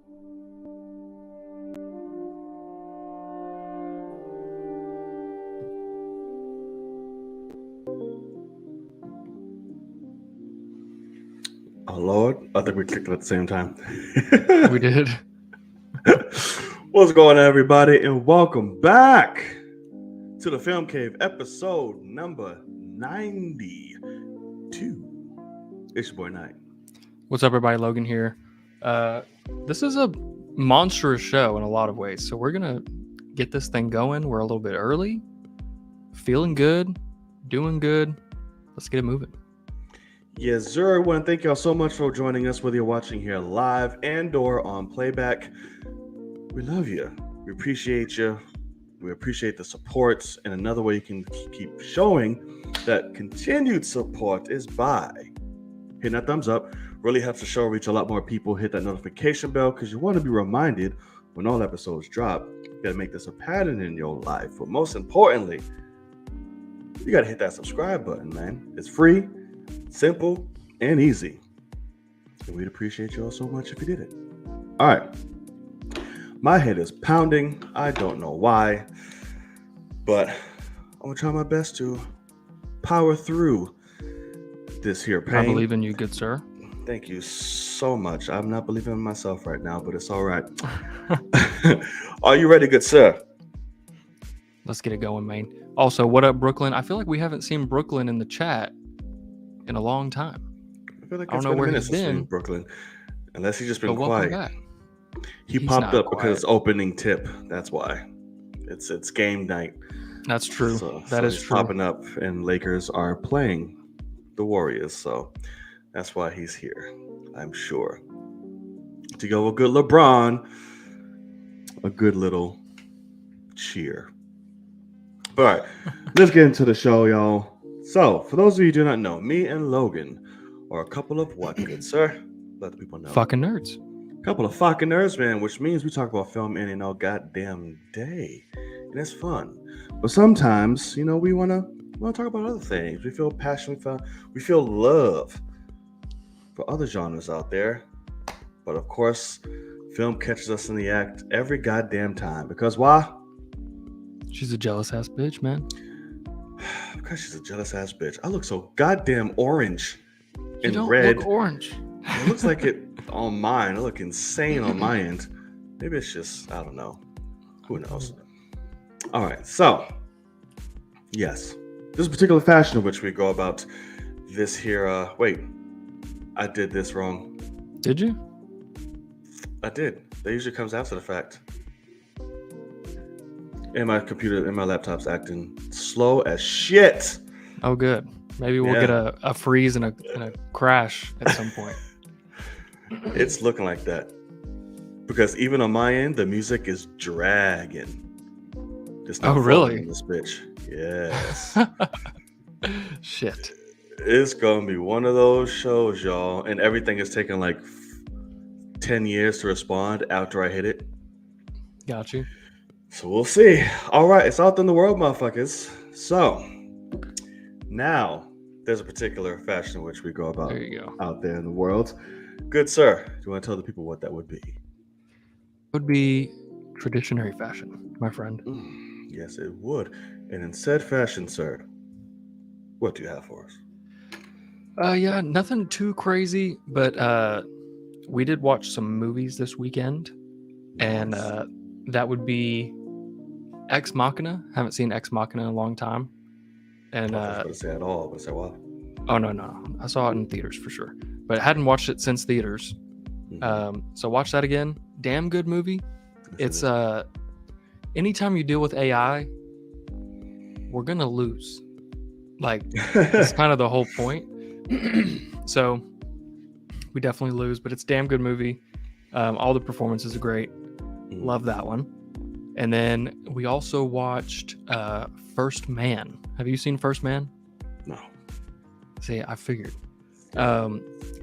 Oh Lord, I think we clicked it at the same time. We did. What's going on, everybody, and welcome back to the Film Cave, episode number 92. It's your boy Knight. What's up, everybody? Logan here. This is a monstrous show in a lot of ways, so we're gonna get this thing going. We're a little bit early, feeling good, doing good. Let's get it moving. Yes, sir. I want to thank y'all so much for joining us, whether you're watching here live and or on playback. We love you. We appreciate you. We appreciate the support. And another way you can keep showing that continued support is by hitting that thumbs up. Really helps the show reach a lot more people. Hit that notification bell because you want to be reminded when all episodes drop. You got to make this a pattern in your life. But most importantly, you got to hit that subscribe button, man. It's free, simple, and easy. And we'd appreciate you all so much if you did it. All right. My head is pounding. I don't know why, but I'm going to try my best to power through this here pain. I believe in you, good sir. Thank you so much. I'm not believing in myself right now, but it's all right. Are you ready, good sir? Let's get it going, man. Also, what up, Brooklyn? I feel like we haven't seen Brooklyn in the chat in a long time. I feel like I don't know where he's been. Brooklyn, unless he's just been But welcome quiet. back. He He's popped not up quiet. because it's opening tip. That's why. It's game night. That's true. So That is he's true. popping up, and Lakers are playing the Warriors. So that's why he's here, I'm sure. To go a good LeBron, a good little cheer. But all right, let's get into the show, y'all. So, for those of you who do not know, me and Logan are a couple of what, good sir? Let the people know. Fucking nerds. Couple of fucking nerds, man, which means we talk about film any and all goddamn day. And it's fun. But sometimes, you know, we wanna talk about other things. We feel passion, we feel love for other genres out there. But of course, film catches us in the act every goddamn time. Because why? She's a jealous ass bitch, man. Because she's a jealous ass bitch. I look so goddamn orange You and don't red. look orange. It looks like it on mine. I look insane on my end. Maybe it's just, I don't know. Who knows? All right. So, yes. This particular fashion in which we go about this here. Wait. I did this wrong. Did you? I did. That usually comes after the fact. And my computer and my laptop's acting slow as shit. Oh, good. Maybe we'll get a freeze and a crash at some point. It's looking like that. Because even on my end, the music is dragging. It's not Oh, really? flowing in this bitch. Yes. Shit. It's going to be one of those shows, y'all. And everything is taking like 10 years to respond after I hit it. Got you. So we'll see. All right. It's out in the world, motherfuckers. So now there's a particular fashion in which we go about There you go. out there in the world. Good sir. Do you want to tell the people what that would be? Would be traditionary fashion, my friend. Yes, it would. And in said fashion, sir, what do you have for us? Yeah, nothing too crazy, but we did watch some movies this weekend, and Nice. that would be Ex Machina. Haven't seen Ex Machina in a long time. And I was going to say at all, but say what? oh no, I saw it in theaters for sure, but I hadn't watched it since theaters. So watch that again. Damn good movie. It's anytime you deal with AI, we're gonna lose. Like it's kind of the whole point. So we definitely lose, but it's a damn good movie. All the performances are great. Love that one. And then we also watched First Man. Have you seen First Man? No. See, I figured.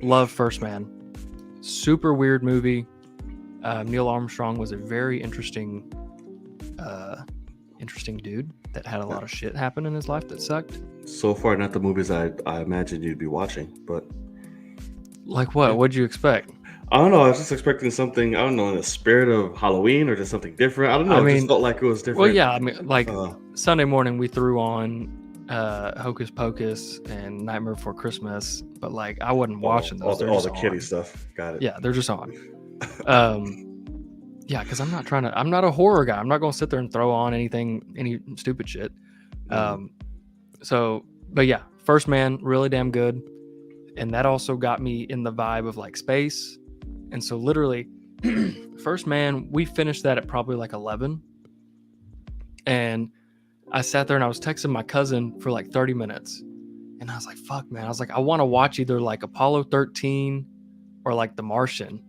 Love First Man. Super weird movie. Neil Armstrong was a very interesting dude that had a lot of shit happen in his life that sucked. So far, not the movies I imagined you'd be watching, but Like what? What'd you expect? I don't know. I was just expecting something. I don't know, in the spirit of Halloween or just something different. I don't I know. It just mean, felt like it was well, different. yeah, I mean, like Uh, Sunday morning we threw on Hocus Pocus and Nightmare Before Christmas, but like I wasn't watching those. They're all just the kitty on. stuff. Got it. Yeah, they're just on. Um, yeah, because I'm not a horror guy. I'm not going to sit there and throw on any stupid shit. Mhm. So, but yeah, First Man, really damn good. And that also got me in the vibe of like space. And so, literally, First Man, we finished that at probably like 11. And I sat there and I was texting my cousin for like 30 minutes. And I was like, fuck, man. I was like, I want to watch either like Apollo 13 or like The Martian.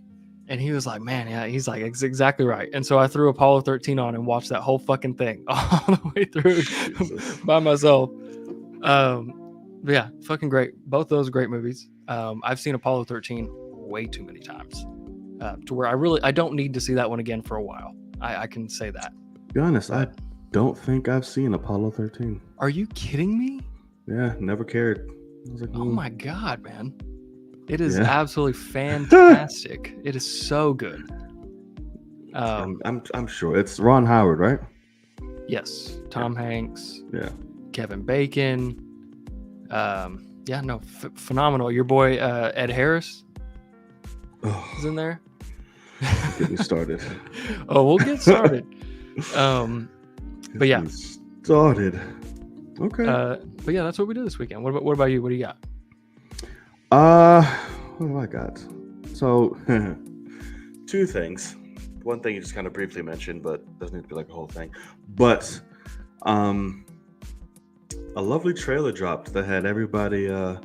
And he was like, man, yeah, he's like, it's exactly right. And so I threw Apollo 13 on and watched that whole fucking thing all the way through Jesus. by myself. But yeah, fucking great. Both those great movies. I've seen Apollo 13 way too many times to where I don't need to see that one again for a while. I can say that. Be honest, I But don't think I've seen Apollo 13. are you kidding me? Yeah, never cared. I was like, Oh my God, man. It is Yeah. absolutely fantastic. It is so good. I'm sure it's Ron Howard, right? Yes, Tom Hanks, Yeah. Kevin Bacon. Yeah, no, phenomenal. Your boy Ed Harris is in there. Get me started. Oh, we'll get started. But yeah, started. Okay. but yeah, that's what we did this weekend. What about you? What do you got? What do I got? So, two things. One thing you just kind of briefly mentioned, but doesn't need to be like a whole thing. But, a lovely trailer dropped that had everybody on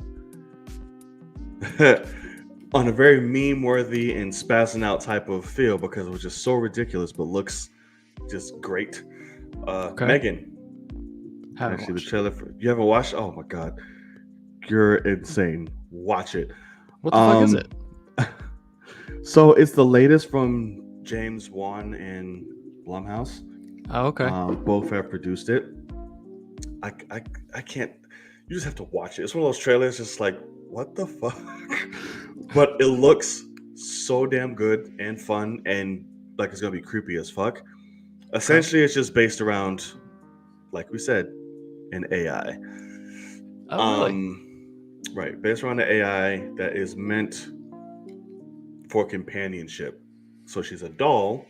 a very meme-worthy and spazzing out type of feel because it was just so ridiculous, but looks just great. Okay. Megan. Haven't Actually, the watched it. trailer for you haven't watched? Oh my god, you're insane! Watch it. What the fuck is it? So it's the latest from James Wan and Blumhouse. Oh, okay. Both have produced it. I can't. You just have to watch it. It's one of those trailers, just like what the fuck. But it looks so damn good and fun, and like it's gonna be creepy as fuck. Essentially, it's just based around, like we said, an AI. Oh, really? Right, based around the AI that is meant for companionship. So she's a doll,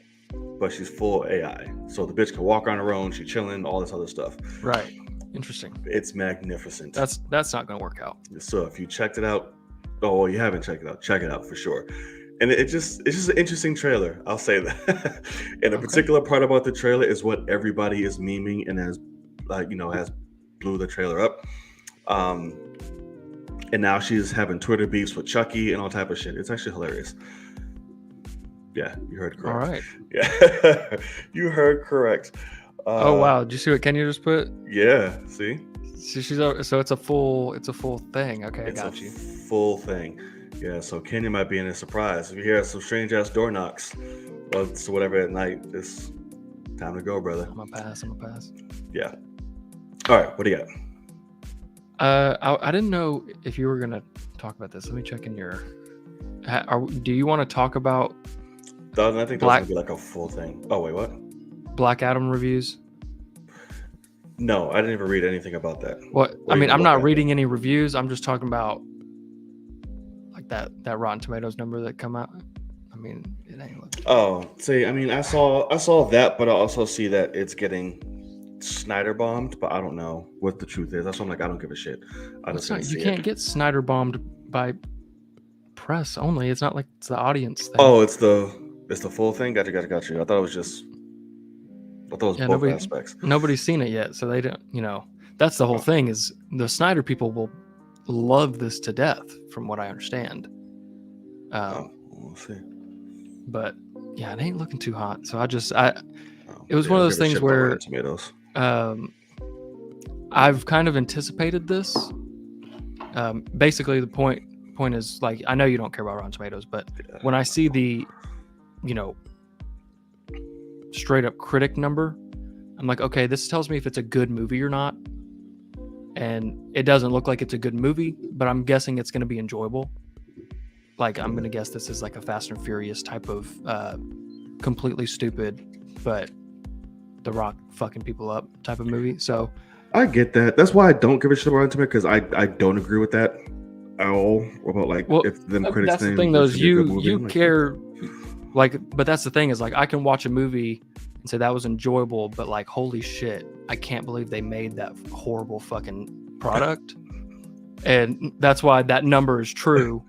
but she's full AI. So the bitch can walk on her own. She's chilling, all this other stuff. Right. Interesting. It's magnificent. That's not gonna work out. So if you checked it out, oh, well, you haven't checked it out. Check it out for sure. And it's just an interesting trailer. I'll say that. And a particular part about the trailer is what everybody is memeing and has, has blew the trailer up. And now she's having Twitter beefs with Chucky and all type of shit. It's actually hilarious. Yeah, you heard correct. All right. Yeah, you heard correct. Oh wow! Did you see what Kenya just put? Yeah. See. So it's a full thing. Okay, It's I got you. Full thing. Yeah. So Kenya might be in a surprise if you hear some strange ass door knocks, or whatever at night. It's time to go, brother. I'm gonna pass. Yeah. All right. What do you got? I didn't know if you were gonna talk about this. Let me check in your. Do you want to talk about? I think that's gonna be like a full thing. Oh wait, what? Black Adam reviews. No, I didn't even read anything about that. What? I mean, I'm not reading any reviews. I'm just talking about like that Rotten Tomatoes number that come out. I mean, it ain't looking. Oh, see, I mean, I saw that, but I also see that it's getting Snyder bombed, but I don't know what the truth is. That's why I'm like, I don't give a shit. You can't get Snyder bombed by press only. It's not like it's the audience thing. Oh, it's the full thing. Got you. I thought it was both aspects. Nobody's seen it yet, so they don't. That's the whole thing. Is the Snyder people will love this to death, from what I understand. We'll see. But yeah, it ain't looking too hot. So it was one of those things where I've kind of anticipated this. Basically, the point is, like, I know you don't care about Rotten Tomatoes, but when I see the, straight up critic number, I'm like, okay, this tells me if it's a good movie or not. And it doesn't look like it's a good movie, but I'm guessing it's going to be enjoyable. like I'm gonna guess this is like a Fast and Furious type of completely stupid, but The Rock fucking people up type of movie. So I get that. That's why I don't give a shit about Ultimate, because I don't agree with that at all. About like well, if them critics that's the think thing though, it's is gonna be a good movie. you I'm like, care, like, but that's the thing is like I can watch a movie and say that was enjoyable, but like holy shit, I can't believe they made that horrible fucking product. And that's why that number is true.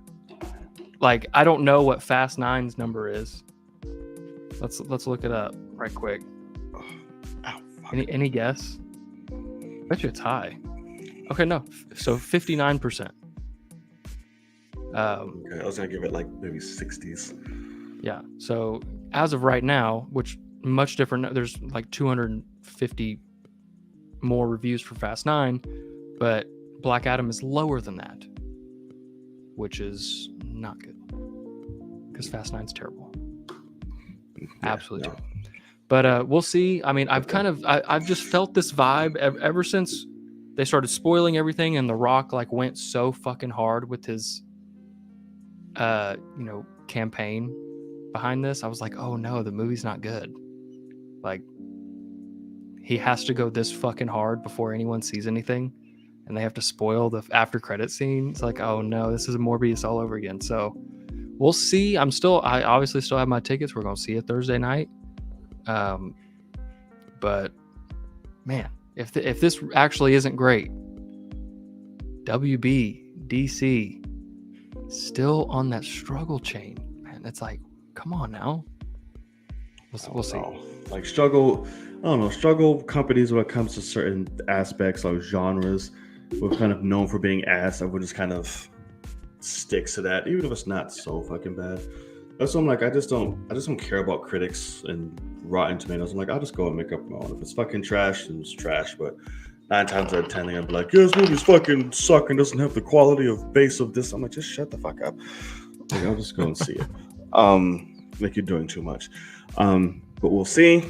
Like I don't know what Fast 9's number is. Let's look it up right quick. ow, fuck. Any guess? Bet you it's high. Okay, no. So 59%. Okay, I was gonna give it like maybe 60s. Yeah. So as of right now, which much different. There's like 250 more reviews for Fast 9, but Black Adam is lower than that, which is not good because Fast 9's terrible. Yeah, Absolutely no. terrible. But we'll see. I mean, I've just felt this vibe ever since they started spoiling everything, and The Rock like went so fucking hard with his campaign behind this. I was like, oh no, the movie's not good. Like he has to go this fucking hard before anyone sees anything, and they have to spoil the after credit scene. It's like, oh no, this is a Morbius all over again. So we'll see. I obviously still have my tickets. We're gonna see it Thursday night. But man, if this actually isn't great, WB DC still on that struggle chain, man. It's like, come on now. We'll see. Like struggle companies when it comes to certain aspects like genres. We're kind of known for being ass, and we'll just kind of sticks to that, even if it's not so fucking bad. That's why I'm like, I just don't care about critics and Rotten Tomatoes. I'm like, I'll just go and make up my own. If it's fucking trash, then it's trash. But 9 times out of 10, they're gonna be like, yeah, this movie's fucking suck and doesn't have the quality of base of this. I'm like, just shut the fuck up. Like, I'll just go and see it. Like you're doing too much. But we'll see.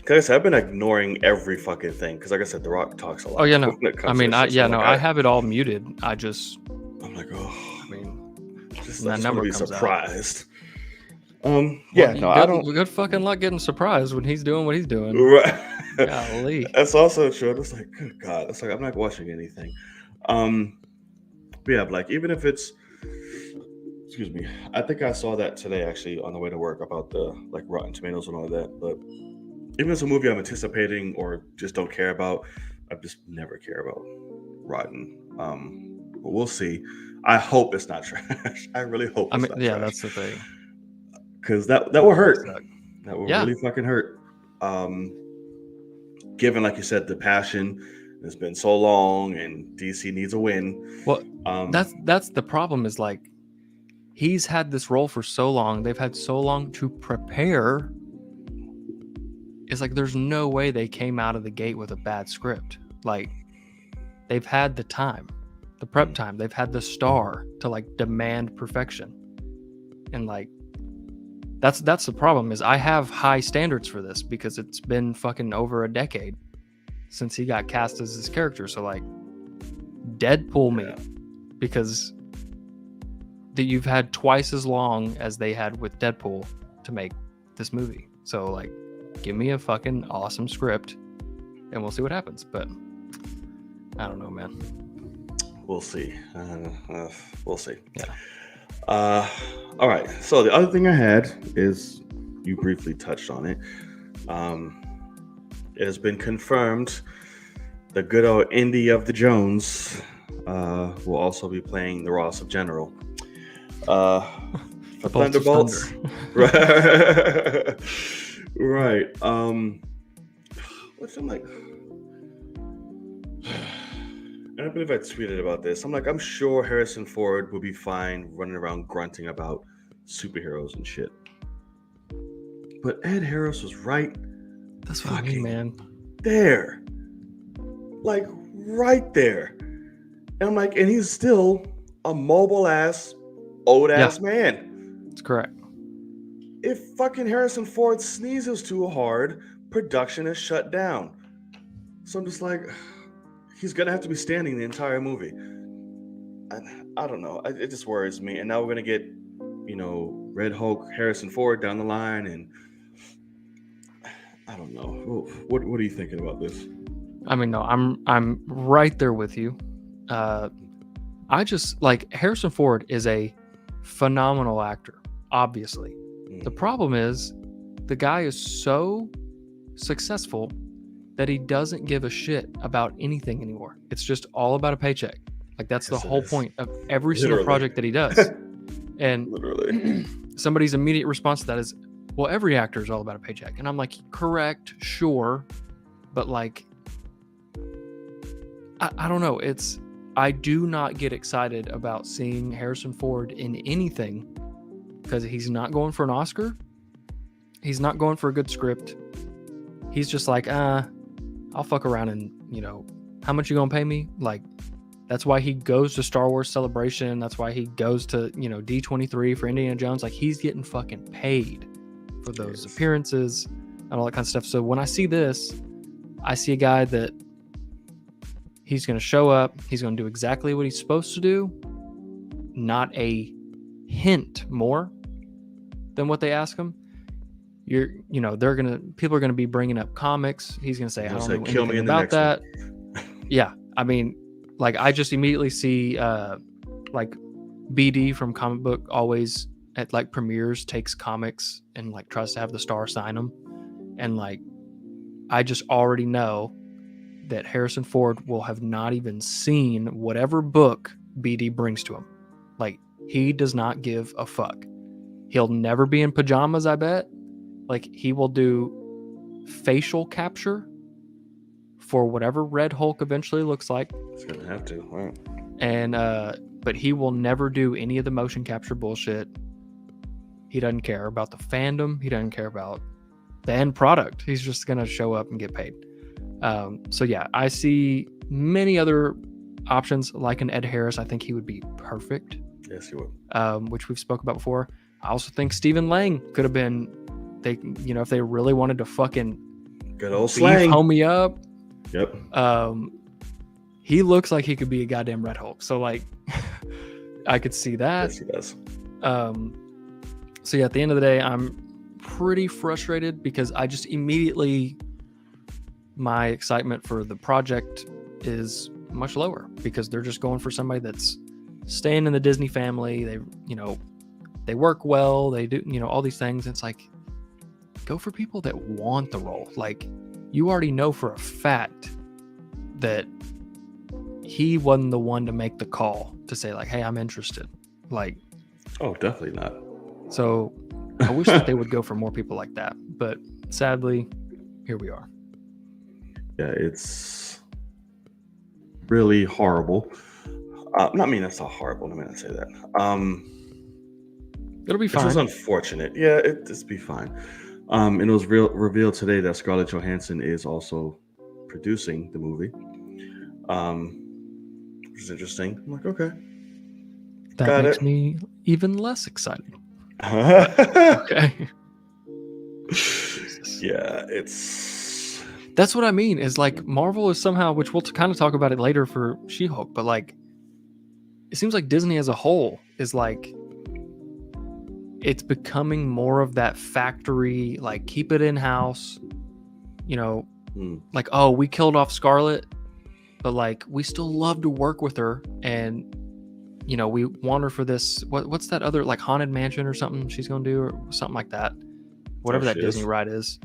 Like I said, I've been ignoring every fucking thing because, like I said, The Rock talks a lot. Oh yeah, no. I mean, I have it all muted. I'm like, oh, I mean, just that number be comes surprised. Good fucking luck getting surprised when he's doing what he's doing. Right. Golly. That's also true. It's like, good God. It's like I'm not watching anything. But yeah, like even if it's, excuse me, I think I saw that today actually on the way to work about the like Rotten Tomatoes and all of that. But even if it's a movie I'm anticipating or just don't care about, I just never care about Rotten. But we'll see. I hope it's not trash. I really hope. It's not trash. That's the thing. Because that will hurt. That will really fucking hurt. Given, like you said, the passion, it's been so long, and DC needs a win. Well, that's the problem. Is like he's had this role for so long. They've had so long to prepare. It's like there's no way they came out of the gate with a bad script. Like they've had the time, the prep time. They've had the star to like demand perfection, and like that's the problem. Is I have high standards for this because it's been fucking over a decade since he got cast as his character. So like, Deadpool me because you've had twice as long as they had with Deadpool to make this movie. So like, give me a fucking awesome script and we'll see what happens. But I don't know, man. We'll see. We'll see. Yeah. All right. So the other thing I had is you briefly touched on it. It has been confirmed the good old Indy of the Jones will also be playing the Ross of General. For Thunderbolts. Right. Right. Which I'm like, and I believe I tweeted about this. I'm like, I'm sure Harrison Ford will be fine running around grunting about superheroes and shit. But Ed Harris was right. That's what I mean, man. There. Like, right there. And I'm like, and he's still a mobile ass, old ass man. That's correct. If fucking Harrison Ford sneezes too hard, production is shut down. So I'm just like, he's gonna have to be standing the entire movie. I don't know. It just worries me. And now we're gonna get, Red Hulk, Harrison Ford down the line, and I don't know. What are you thinking about this? I mean, no, I'm right there with you. I just like Harrison Ford is a phenomenal actor, obviously. The problem is the guy is so successful that he doesn't give a shit about anything anymore. It's just all about a paycheck. Like that's the whole point of every single project that he does. And Literally, somebody's immediate response to that is, well, every actor is all about a paycheck. And I'm like, correct, sure. But like, I don't know. I do not get excited about seeing Harrison Ford in anything because he's not going for an Oscar. He's not going for a good script. He's just like, I'll fuck around and, how much you gonna pay me? Like, that's why he goes to Star Wars Celebration. That's why he goes to, D23 for Indiana Jones. Like, he's getting fucking paid for those appearances and all that kind of stuff. So when I see this, I see a guy that he's going to show up. He's going to do exactly what he's supposed to do. Not a hint more than what they ask him. People are going to be bringing up comics. He's going to say, I don't know anything about that. Yeah. I mean, like I just immediately see, like BD from Comic Book always at like premieres takes comics and like tries to have the star sign them. And like, I just already know that Harrison Ford will have not even seen whatever book BD brings to him. Like, he does not give a fuck. He'll never be in pajamas, I bet. Like, he will do facial capture for whatever Red Hulk eventually looks like. It's gonna have to, right? And but he will never do any of the motion capture bullshit. He doesn't care about the fandom. He doesn't care about the end product. He's just gonna show up and get paid. So yeah, I see many other options like an Ed Harris. I think he would be perfect. Yes, he would. Which we've spoke about before. I also think Stephen Lang could have been. If they really wanted to fucking good old slang, homie up. Yep. He looks like he could be a goddamn Red Hulk. So like, I could see that. Yes, he does. So yeah, at the end of the day, I'm pretty frustrated because I just immediately. My excitement for the project is much lower because they're just going for somebody that's staying in the Disney family. They work well. They do, all these things. It's like, go for people that want the role. Like, you already know for a fact that he wasn't the one to make the call to say like, hey, I'm interested. Like, oh, definitely not. So I wish that they would go for more people like that. But sadly, here we are. Yeah, it's really horrible. That's not horrible. Let me not say that. It'll be fine. It was unfortunate. Yeah, it'll be fine. And it was revealed today that Scarlett Johansson is also producing the movie. Which is interesting. I'm like, okay. That makes me even less excited. Okay. Yeah, that's what I mean, is like Marvel is somehow, which we'll kind of talk about it later for She-Hulk, but like it seems like Disney as a whole is like it's becoming more of that factory, like keep it in-house, like, oh, we killed off Scarlet, but like we still love to work with her and we want her for this, what's that other like Haunted Mansion or something she's gonna do or something like that, whatever that Disney ride is.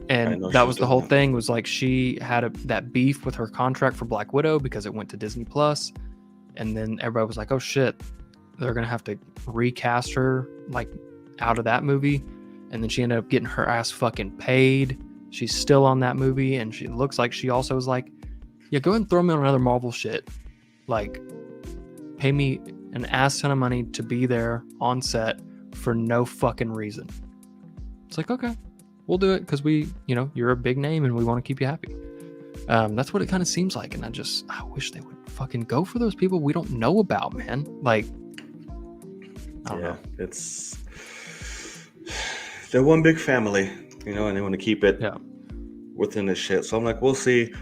And that was the whole thing, was like she had that beef with her contract for Black Widow because it went to Disney Plus, and then everybody was like, oh shit, they're gonna have to recast her like out of that movie, and then she ended up getting her ass fucking paid. She's still on that movie, and she looks like she also was like, yeah, go ahead and throw me on another Marvel shit, like pay me an ass ton of money to be there on set for no fucking reason. It's like, okay, we'll do it because you're a big name and we want to keep you happy. That's what it kind of seems like. And I wish they would fucking go for those people we don't know about, man. Like, I don't know. They're one big family, and they want to keep it within this shit. So I'm like, we'll see.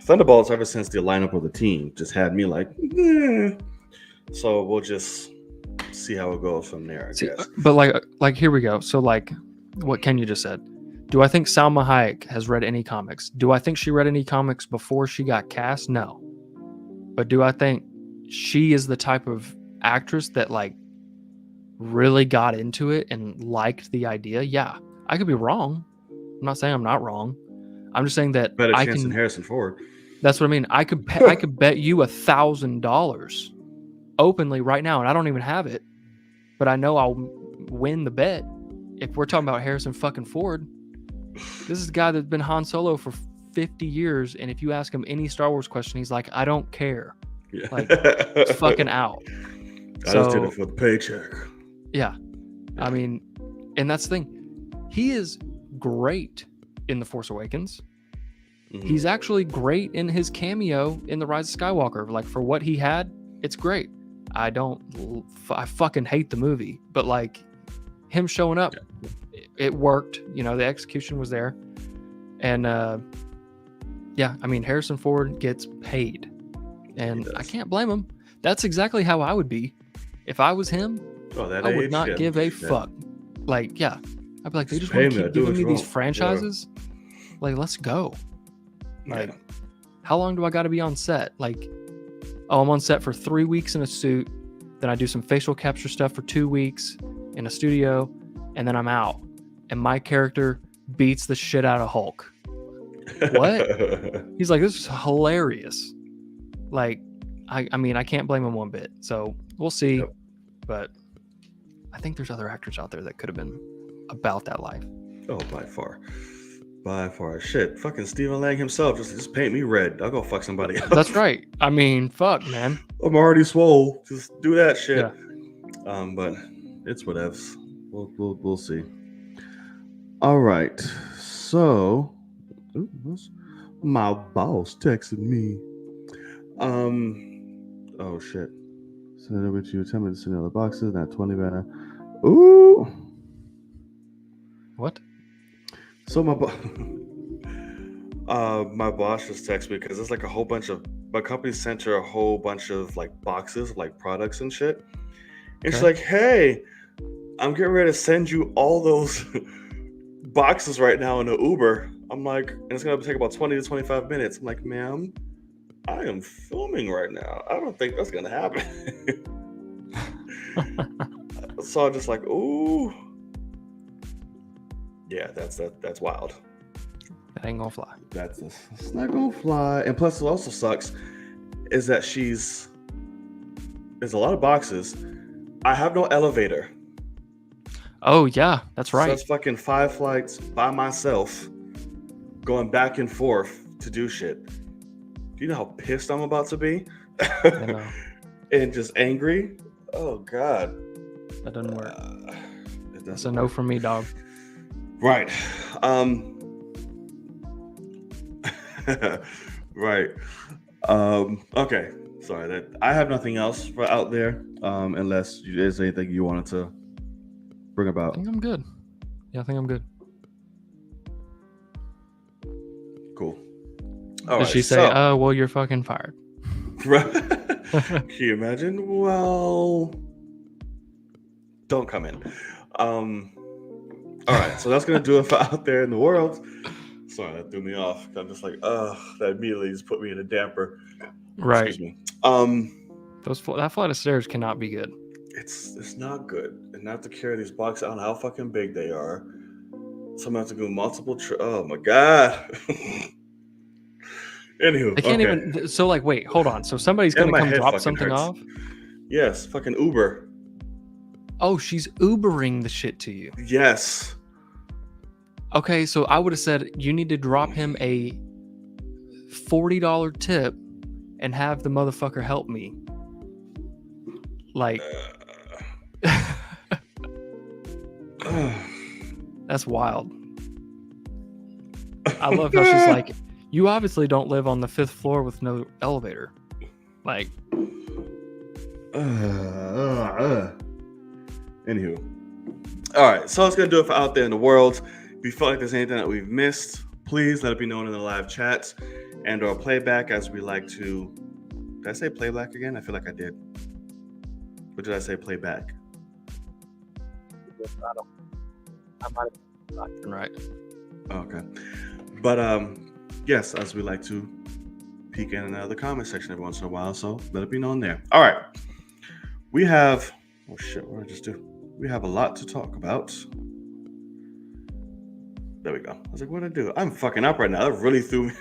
Thunderbolts, ever since the lineup of the team, just had me like, so we'll just see how it goes from there, I guess. But like here we go. So like what Kenya just said. Do I think Salma Hayek has read any comics? Do I think she read any comics before she got cast? No. But do I think she is the type of actress that like really got into it and liked the idea? Yeah. I could be wrong. I'm not saying I'm not wrong. I'm just saying that Better chance than Harrison Ford. That's what I mean. I could bet you $1,000 openly right now, and I don't even have it, but I know I'll win the bet. If we're talking about Harrison fucking Ford, this is a guy that's been Han Solo for 50 years, and if you ask him any Star Wars question, he's like, I don't care. Yeah. Like, it's fucking out. I just did it for the paycheck. Yeah. I mean, and that's the thing. He is great in The Force Awakens. Mm-hmm. He's actually great in his cameo in The Rise of Skywalker. Like, for what he had, it's great. I fucking hate the movie, but like him showing up, it worked. You know, the execution was there. And yeah, I mean, Harrison Ford gets paid, and I can't blame him. That's exactly how I would be if I was him. I would not give a fuck. Like, yeah, I'd be like, they just want to keep giving me these franchises. Like, let's go. Like, how long do I got to be on set? Like, oh, I'm on set for 3 weeks in a suit. Then I do some facial capture stuff for 2 weeks in a studio, and then I'm out. And my character beats the shit out of Hulk. What? He's like, this is hilarious. Like, I mean, I can't blame him one bit. So we'll see. Yep. But I think there's other actors out there that could have been about that life. Oh, by far. By far. Shit. Fucking Stephen Lang himself. Just paint me red. I'll go fuck somebody else. That's right. I mean, fuck, man. I'm already swole. Just do that shit. Yeah. But it's whatevs. We'll see. All right. So, my boss texted me. Oh shit. Send it over to you. Tell me to send out the boxes. Not 20 banner. Ooh. What? So my boss just texted me because there's like a whole bunch of my company sent her a whole bunch of like boxes, like products and shit. And she's like, "Hey, I'm getting ready to send you all those boxes right now in the Uber." I'm like, and it's gonna take about 20 to 25 minutes. I'm like, "Ma'am, I am filming right now. I don't think that's gonna happen." So I'm just like, ooh. Yeah, that's wild. That ain't gonna fly. It's not gonna fly. And plus, it also sucks is that there's a lot of boxes. I have no elevator. Oh yeah, that's right. So it's fucking 5 flights by myself, going back and forth to do shit. Do you know how pissed I'm about to be? And just angry. Oh god, that doesn't work. That's a no for me, dog. Right. Right. Okay. Sorry that I have nothing else for out there. Unless there's anything you wanted to bring about. I think I'm good. Yeah, I think I'm good. Cool. Did she say, "Oh, well, you're fucking fired"? Can you imagine? Well, don't come in. All right, so that's gonna do it for out there in the world. Sorry, that threw me off. I'm just like, that immediately just put me in a damper. Right. Excuse me. That flight of stairs cannot be good. It's not good, and not to carry these boxes. I don't know how fucking big they are. Someone has to do multiple. Oh my god. Anywho, they can't even. So like, wait, hold on. So somebody's gonna come drop something hurts. Off. Yes, fucking Uber. Oh, she's Ubering the shit to you. Yes. Okay, so I would have said you need to drop him a $40 tip and have the motherfucker help me. Like, that's wild. I love how she's like, you obviously don't live on the 5th floor with no elevator. Like, Anywho. All right, so that's going to do it for Out There in the World. If you feel like there's anything that we've missed, please let it be known in the live chats. and or playback, as we like to. Did I say playback again? I feel like I did. Or did I say playback? I might have been right. Okay. But yes, as we like to peek in the comment section every once in a while, so let it be known there. All right. We have what did I just do? We have a lot to talk about. There we go. I was like, what did I do? I'm fucking up right now. That really threw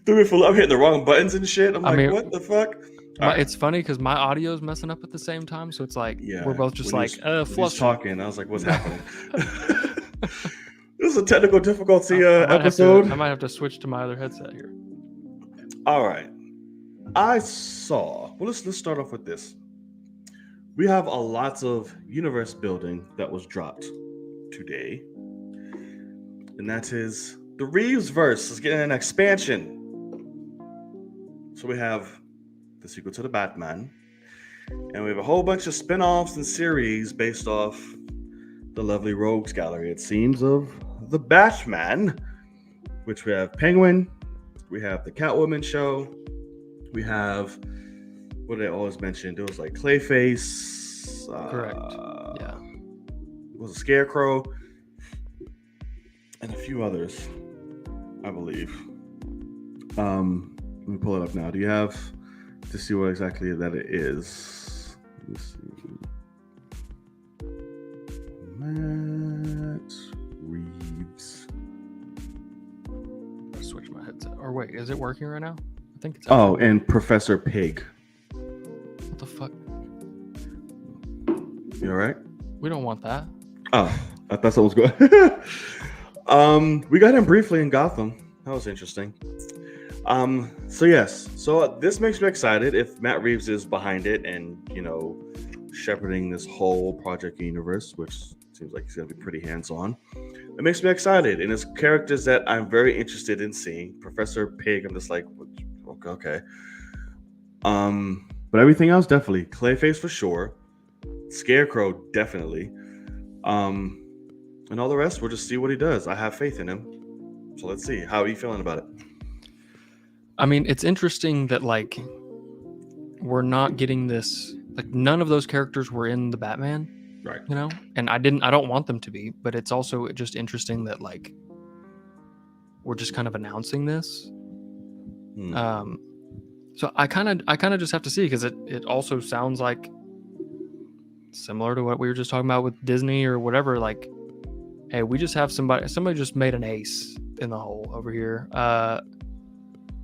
me for I'm hitting the wrong buttons and shit. I'm like, what the fuck? It's funny because my audio is messing up at the same time, so it's like we're both just like flustered. Talking. I was like, what's happening? This is a technical difficulty episode. I might have to switch to my other headset here. All right. I saw. Well, let's start off with this. We have a lot of universe building that was dropped today, and that is the Reeves verse is getting an expansion. So we have the sequel to the Batman, and we have a whole bunch of spin-offs and series based off the lovely Rogues Gallery, it seems, of the Batman, which we have Penguin, we have the Catwoman show, we have, what did I always mention? There was like Clayface. Correct. Yeah. It was a Scarecrow, and a few others, I believe. Let me pull it up now. Do you have to see what exactly that it is? Let me see. Matt Reeves. I'll switch my headset. Or wait, is it working right now? I think it's. Oh, and Professor Pig. What the fuck? You all right? We don't want that. Oh, I thought that was good. We got him briefly in Gotham. That was interesting. So yes, so this makes me excited if Matt Reeves is behind it and, shepherding this whole Project Universe, which seems like he's gonna be pretty hands-on. It makes me excited, and it's characters that I'm very interested in seeing. Professor Pig, I'm just like, okay. But everything else, definitely. Clayface for sure. Scarecrow, definitely. And all the rest, we'll just see what he does. I have faith in him. So let's see. How are you feeling about it? I mean, it's interesting that, like, we're not getting this, like, none of those characters were in the Batman, right? And I don't want them to be, but it's also just interesting that, like, we're just kind of announcing this. So I kind of just have to see, because it also sounds like similar to what we were just talking about with Disney or whatever. Like, hey, we just have somebody just made an ace in the hole over here.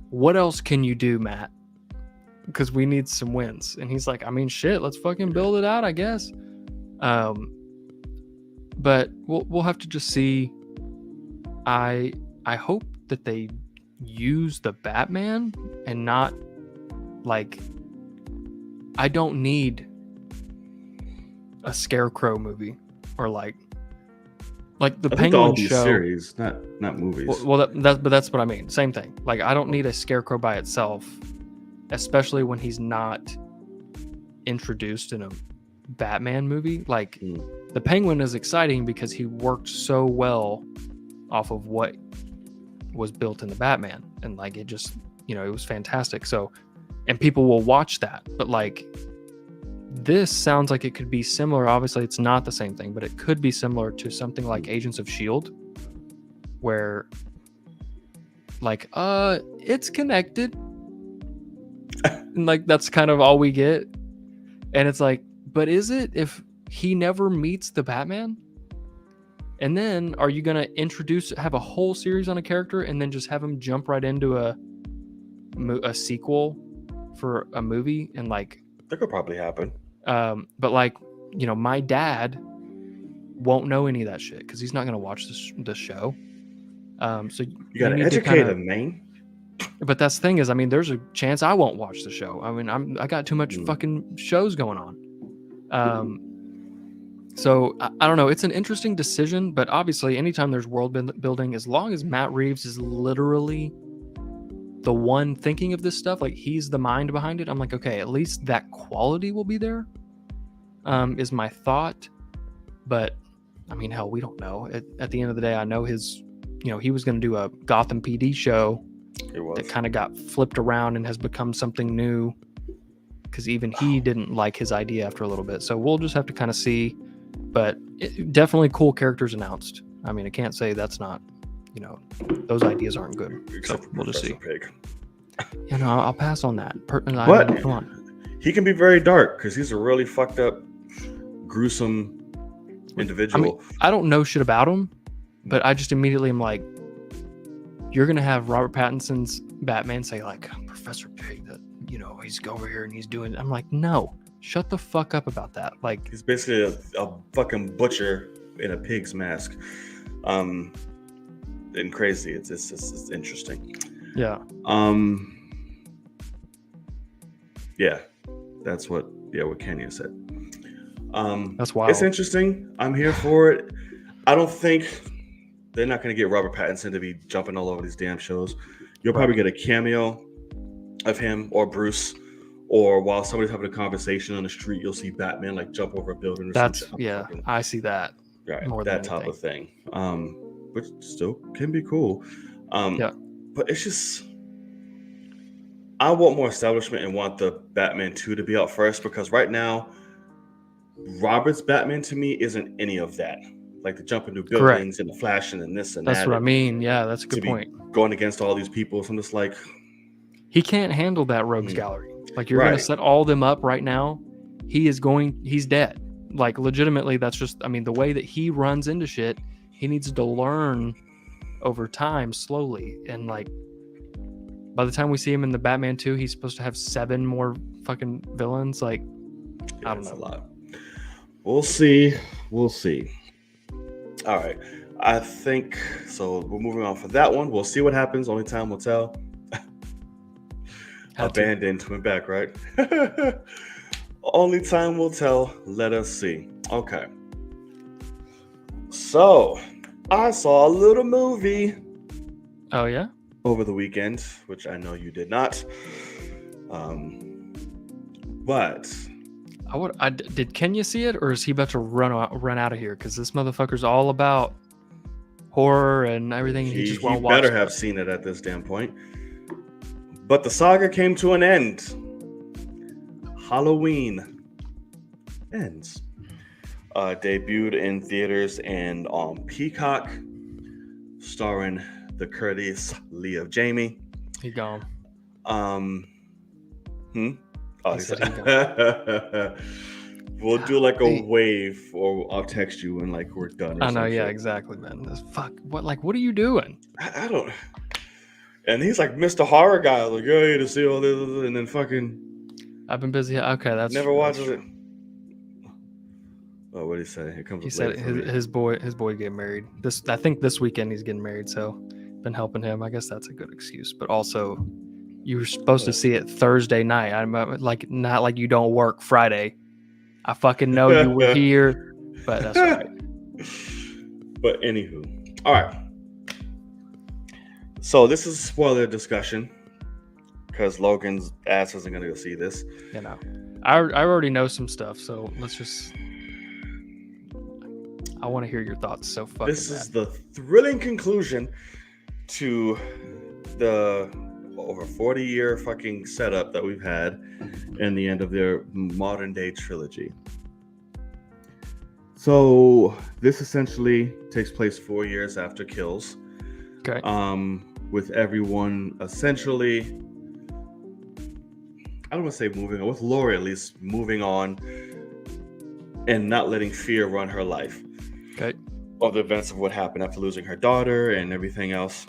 What else can you do, Matt? Because we need some wins. And he's like, I mean, shit, let's fucking build it out, I guess. But we'll have to just see. I hope that they use the Batman and not, like, I don't need a Scarecrow movie or like the Penguin show series, not movies. Well, that's what I mean. Same thing. Like, I don't need a Scarecrow by itself, especially when he's not introduced in a Batman movie. Like, the Penguin is exciting because he worked so well off of what was built in the Batman, and like, it just, it was fantastic. So, and people will watch that. But like, this sounds like it could be similar. Obviously, it's not the same thing, but it could be similar to something like Agents of S.H.I.E.L.D., where, like, it's connected. And, like, that's kind of all we get. And it's like, but is it if he never meets the Batman? And then are you going to have a whole series on a character and then just have him jump right into a sequel for a movie? And, like, that could probably happen. But, like, my dad won't know any of that shit because he's not going to watch this show. So you got to educate him, man. But that's the thing is, I mean, there's a chance I won't watch the show. I mean, I got too much fucking shows going on. So I don't know. It's an interesting decision, but obviously, anytime there's world building, as long as Matt Reeves is literally the one thinking of this stuff, like, he's the mind behind it, I'm like, okay, at least that quality will be there, is my thought. But I mean, hell, we don't know. At the end of the day, I know his, he was going to do a Gotham PD show It was. that kind of got flipped around and has become something new. Because even he didn't like his idea after a little bit. So we'll just have to kind of see. But definitely cool characters announced. I mean, I can't say that's not, those ideas aren't good. Except so we'll just see. Pig. I'll pass on that. But come on. He can be very dark because he's a really fucked up, gruesome individual. I mean, I don't know shit about him, but I just immediately am like, you're gonna have Robert Pattinson's Batman say like, Professor Pig, that he's over here and he's doing. I'm like, no, shut the fuck up about that. Like, he's basically a fucking butcher in a pig's mask. And crazy. It's interesting. Yeah. Yeah. That's what Kenya said. That's wild. It's interesting. I'm here for it. I don't think they're not going to get Robert Pattinson to be jumping all over these damn shows. You'll probably get a cameo of him or Bruce, or while somebody's having a conversation on the street, you'll see Batman like jump over a building or something. Yeah, I see that. Right, that type of thing. Which still can be cool. But it's just, I want more establishment and want the Batman 2 to be out first, because right now, Robert's Batman to me isn't any of that. Like the jumping through buildings and the flashing and this and that. That's what I mean. Yeah, that's a good point. Going against all these people. So I'm just like, he can't handle that rogues gallery. Like, you're going to set all them up right now. He's dead. Like, legitimately, that's just, I mean, the way that he runs into shit, he needs to learn over time slowly. And like, by the time we see him in the Batman 2, he's supposed to have 7 more fucking villains. Like, I don't know. A lot. We'll see. All right. I think so. We're moving on for that one. We'll see what happens. Only time will tell. Abandoned went back, right? Only time will tell. Let us see. Okay. So, I saw a little movie. Oh, yeah? Over the weekend, which I know you did not. But did Kenya see it, or is he about to run out of here? Because this motherfucker's all about horror and everything. And he just won't watch. He better have seen it at this damn point. But the saga came to an end. Halloween ends. Debuted in theaters and on Peacock, starring the Curtis Lee of Jamie. He gone. Oh, we'll do like a wave, or I'll text you when like we're done. I know, yeah, exactly, man. What are you doing? I don't. And he's like Mr. Horror guy, like, hey, to see all this, and then fucking. I've been busy. Okay, that's never watches it. Oh, what did he say? It comes. He said his boy getting married. I think this weekend he's getting married, so been helping him. I guess that's a good excuse. But also, you were supposed to see it Thursday night. I'm like, not like you don't work Friday. I fucking know you were here, but that's all right. But anywho, all right. So this is spoiler discussion because Logan's ass isn't gonna go see this. I already know some stuff, so let's just. I want to hear your thoughts. So fucking. This is the thrilling conclusion to the over 40-year fucking setup that we've had and the end of their modern day trilogy. So this essentially takes place 4 years after Kills. Okay. With everyone essentially, I don't want to say moving on, with Laurie at least moving on and not letting fear run her life. Okay. Of the events of what happened after losing her daughter and everything else.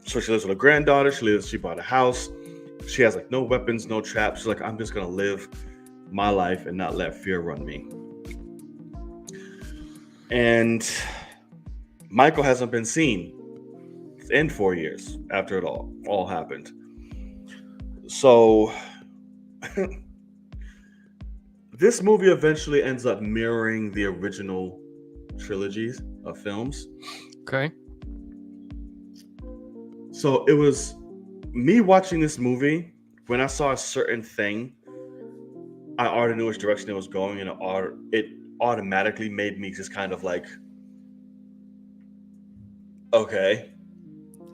So she lives with a granddaughter. She bought a house. She has like no weapons, no traps. She's like, I'm just gonna live my life and not let fear run me. And Michael hasn't been seen in 4 years after it all happened. So this movie eventually ends up mirroring the original trilogies of films. Okay. So it was me watching this movie. When I saw a certain thing, I already knew which direction it was going, and it automatically made me just kind of like, okay.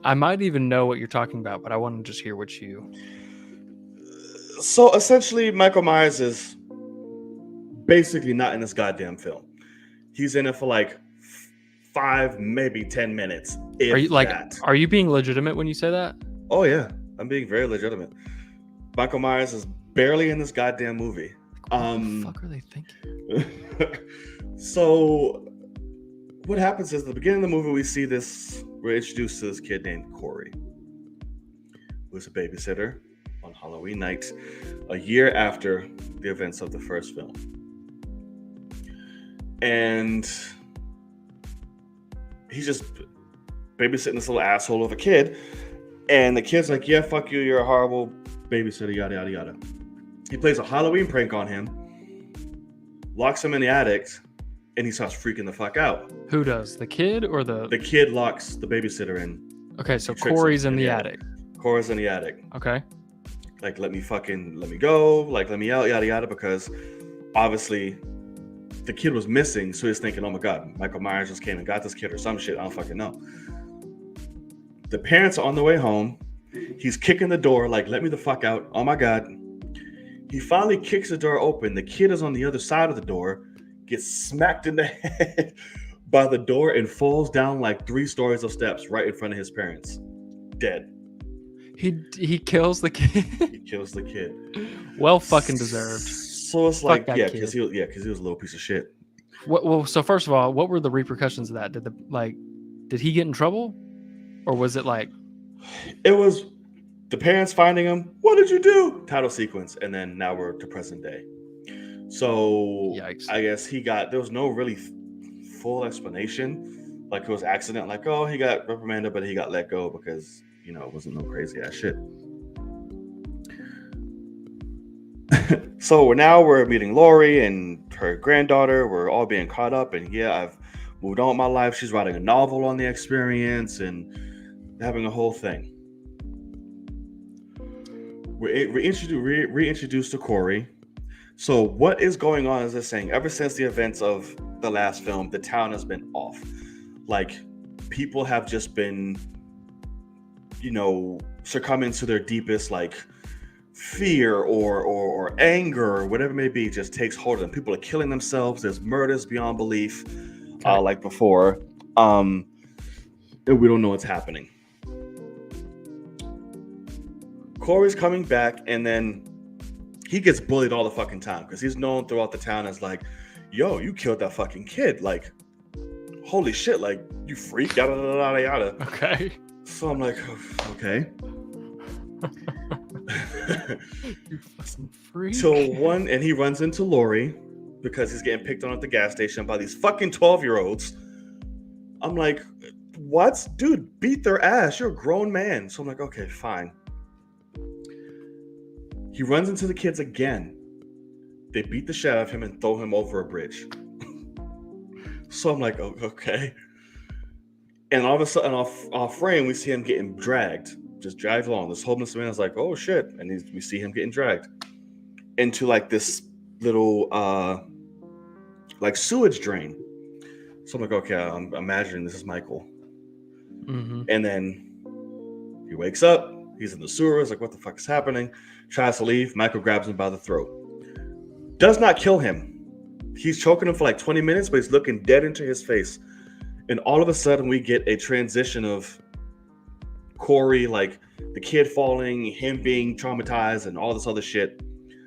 I might even know what you're talking about, but I want to just hear what you. So essentially, Michael Myers is basically not in this goddamn film. He's in it for like 5, maybe 10 minutes, if Are you like? that. Are you being legitimate when you say that? Oh yeah, I'm being very legitimate. Michael Myers is barely in this goddamn movie. What the fuck are they thinking? So what happens is at the beginning of the movie we see this. We're introduced to this kid named Corey, who's a babysitter on Halloween night, a year after the events of the first film. And he's just babysitting this little asshole of a kid. And the kid's like, yeah, fuck you, you're a horrible babysitter, yada, yada, yada. He plays a Halloween prank on him, locks him in the attic, and he starts freaking the fuck out. Who does? The kid or the... The kid locks the babysitter in. Okay, so Corey's in the attic. Corey's in the attic. Okay. Like, let me go, like, let me out, yada, yada, because obviously the kid was missing, so he's thinking, oh my God, Michael Myers just came and got this kid or some shit, I don't fucking know. The parents are on the way home. He's kicking the door, like, let me the fuck out, oh my God. He finally kicks the door open. The kid is on the other side of the door, gets smacked in the head by the door and falls down like 3 stories of steps right in front of his parents. Dead. He kills the kid. He kills the kid. Well, fucking deserved. So it's like, yeah, because he was a little piece of shit. Well, so first of all, what were the repercussions of that? Did he get in trouble, or was it like? It was the parents finding him. What did you do? Title sequence, and then now we're to present day. So yikes. I guess there was no really full explanation. Like it was accident. Like, oh, he got reprimanded, but he got let go because it wasn't no crazy ass shit. So we're meeting Lori and her granddaughter. We're all being caught up, and yeah, I've moved on with my life. She's writing a novel on the experience and having a whole thing. We're reintroduced to Corey. So what is going on is they're saying ever since the events of the last film, the town has been off. Like people have just been, succumbing to their deepest like fear or anger or whatever it may be, just takes hold of them. People are killing themselves. There's murders beyond belief, like before. And we don't know what's happening. Corey's coming back, and then he gets bullied all the fucking time because he's known throughout the town as like, yo, you killed that fucking kid. Like, holy shit, like, you freak, yada, yada, yada, yada. Okay. So I'm like, okay. You fucking freak. And he runs into Lori because he's getting picked on at the gas station by these fucking 12-year-olds. I'm like, what? Dude, beat their ass. You're a grown man. So I'm like, okay, fine. He runs into the kids again. They beat the shit out of him and throw him over a bridge. So I'm like, oh, okay. And all of a sudden, off frame, we see him getting just dragged along. This homeless man is like, oh shit. And we see him getting dragged into like this little like sewage drain. So I'm like, okay, I'm imagining this is Michael. Mm-hmm. And then he wakes up. He's in the sewers. Like, what the fuck is happening? Tries to leave. Michael grabs him by the throat. Does not kill him. He's choking him for like 20 minutes, but he's looking dead into his face. And all of a sudden, we get a transition of Corey, like the kid falling, him being traumatized, and all this other shit.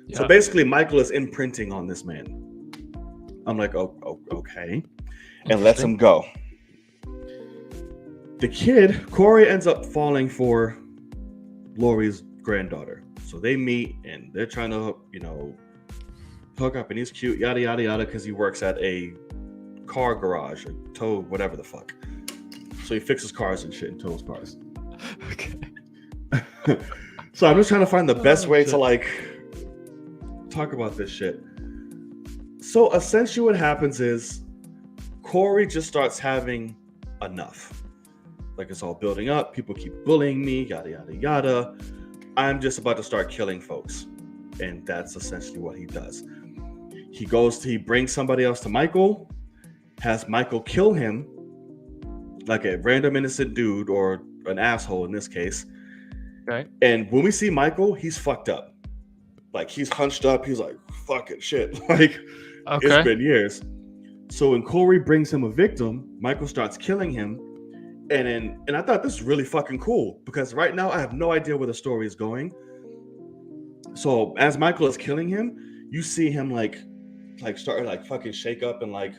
Yeah. So basically, Michael is imprinting on this man. I'm like, oh, okay. And lets him go. The kid, Corey, ends up falling for Lori's granddaughter. So they meet and they're trying to, hook up, and he's cute, yada, yada, yada, because he works at a car garage, a tow, whatever the fuck. So he fixes cars and shit and tows cars. Okay. So I'm just trying to find the best way to like talk about this shit. So essentially what happens is Corey just starts having enough. Like it's all building up. People keep bullying me, yada, yada, yada. I'm just about to start killing folks. And that's essentially what he does. He brings somebody else to Michael, has Michael kill him, like a random innocent dude or an asshole in this case. Okay. And when we see Michael, he's fucked up. Like, he's hunched up. He's like, fucking shit. Like, Okay. it's been years. So when Corey brings him a victim, Michael starts killing him. And I thought this was really fucking cool because right now I have no idea where the story is going. So as Michael is killing him, you see him like start like fucking shake up and like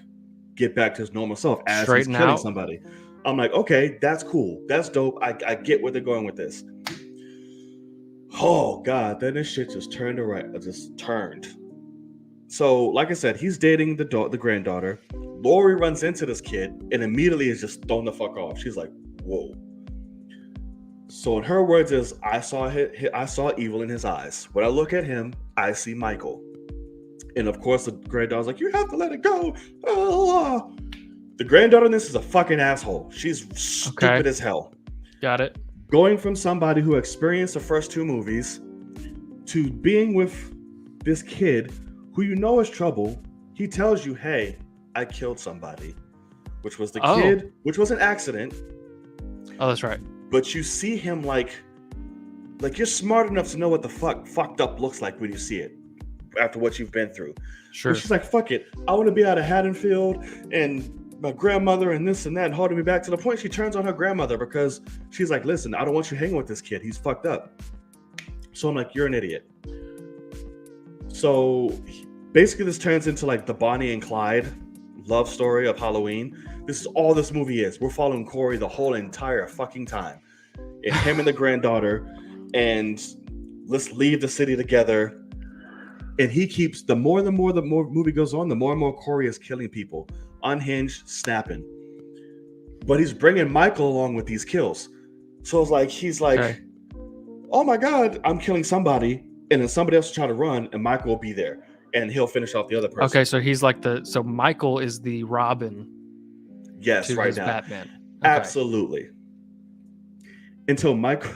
get back to his normal self as Straighten he's killing out. somebody. I'm like, okay, that's cool. That's dope. I get where they're going with this. Oh God, then this shit just turned around. Just turned. So, like I said, he's dating the granddaughter. Lori runs into this kid and immediately is just thrown the fuck off. She's like, whoa. So in her words is, I saw evil in his eyes. When I look at him, I see Michael. And of course, the granddaughter's like, you have to let it go. Oh. The granddaughter in this is a fucking asshole. She's stupid as hell. Got it. Going from somebody who experienced the first two movies to being with this kid who you know is trouble. He tells you, hey, I killed somebody, which was the kid, which was an accident. Oh, that's right. But you see him like you're smart enough to know what the fucked up looks like when you see it after what you've been through. Sure. But she's like, fuck it. I want to be out of Haddonfield and my grandmother and this and that and holding me back to the point she turns on her grandmother because she's like, listen, I don't want you hanging with this kid. He's fucked up. So I'm like, you're an idiot. So basically this turns into like the Bonnie and Clyde love story of Halloween. This is all this movie is. We're following Corey the whole entire fucking time. And him and the granddaughter. And let's leave the city together. And he keeps, the more movie goes on, the more and more Corey is killing people. Unhinged, snapping. But he's bringing Michael along with these kills. So it's like, he's like, okay, oh my God, I'm killing somebody. And then somebody else will try to run and Michael will be there. And he'll finish off the other person. Okay, so he's like so Michael is the Robin. Yes, right now. Batman. Okay. Absolutely. Until Michael.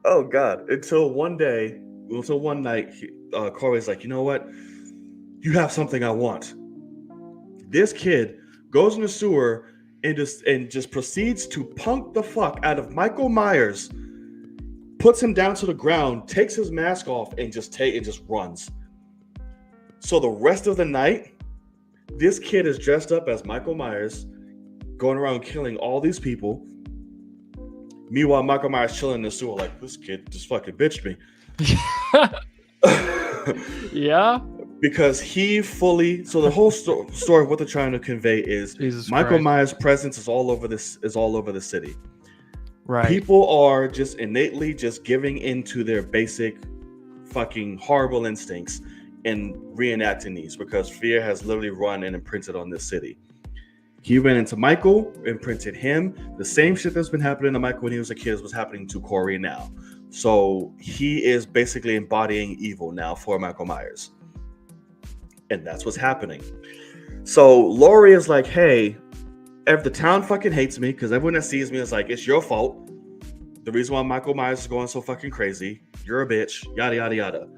Oh God! Until one night, Corey's like, you know what? You have something I want. This kid goes in the sewer and just proceeds to punk the fuck out of Michael Myers. Puts him down to the ground, takes his mask off, and just runs. So the rest of the night, this kid is dressed up as Michael Myers, going around killing all these people. Meanwhile, Michael Myers chilling in the sewer like, this kid just fucking bitched me. Yeah. Because he fully, so the whole story of what they're trying to convey is Jesus Michael Christ. Myers' presence is all over the city. Right. People are just innately just giving into their basic fucking horrible instincts and reenacting these because fear has literally run and imprinted on this city. He ran into Michael, imprinted him. The same shit that's been happening to Michael when he was a kid was happening to Corey now. So he is basically embodying evil now for Michael Myers. And that's what's happening. So Lori is like, hey, if the town fucking hates me, because everyone that sees me is like, it's your fault. The reason why Michael Myers is going so fucking crazy. You're a bitch. Yada, yada, yada.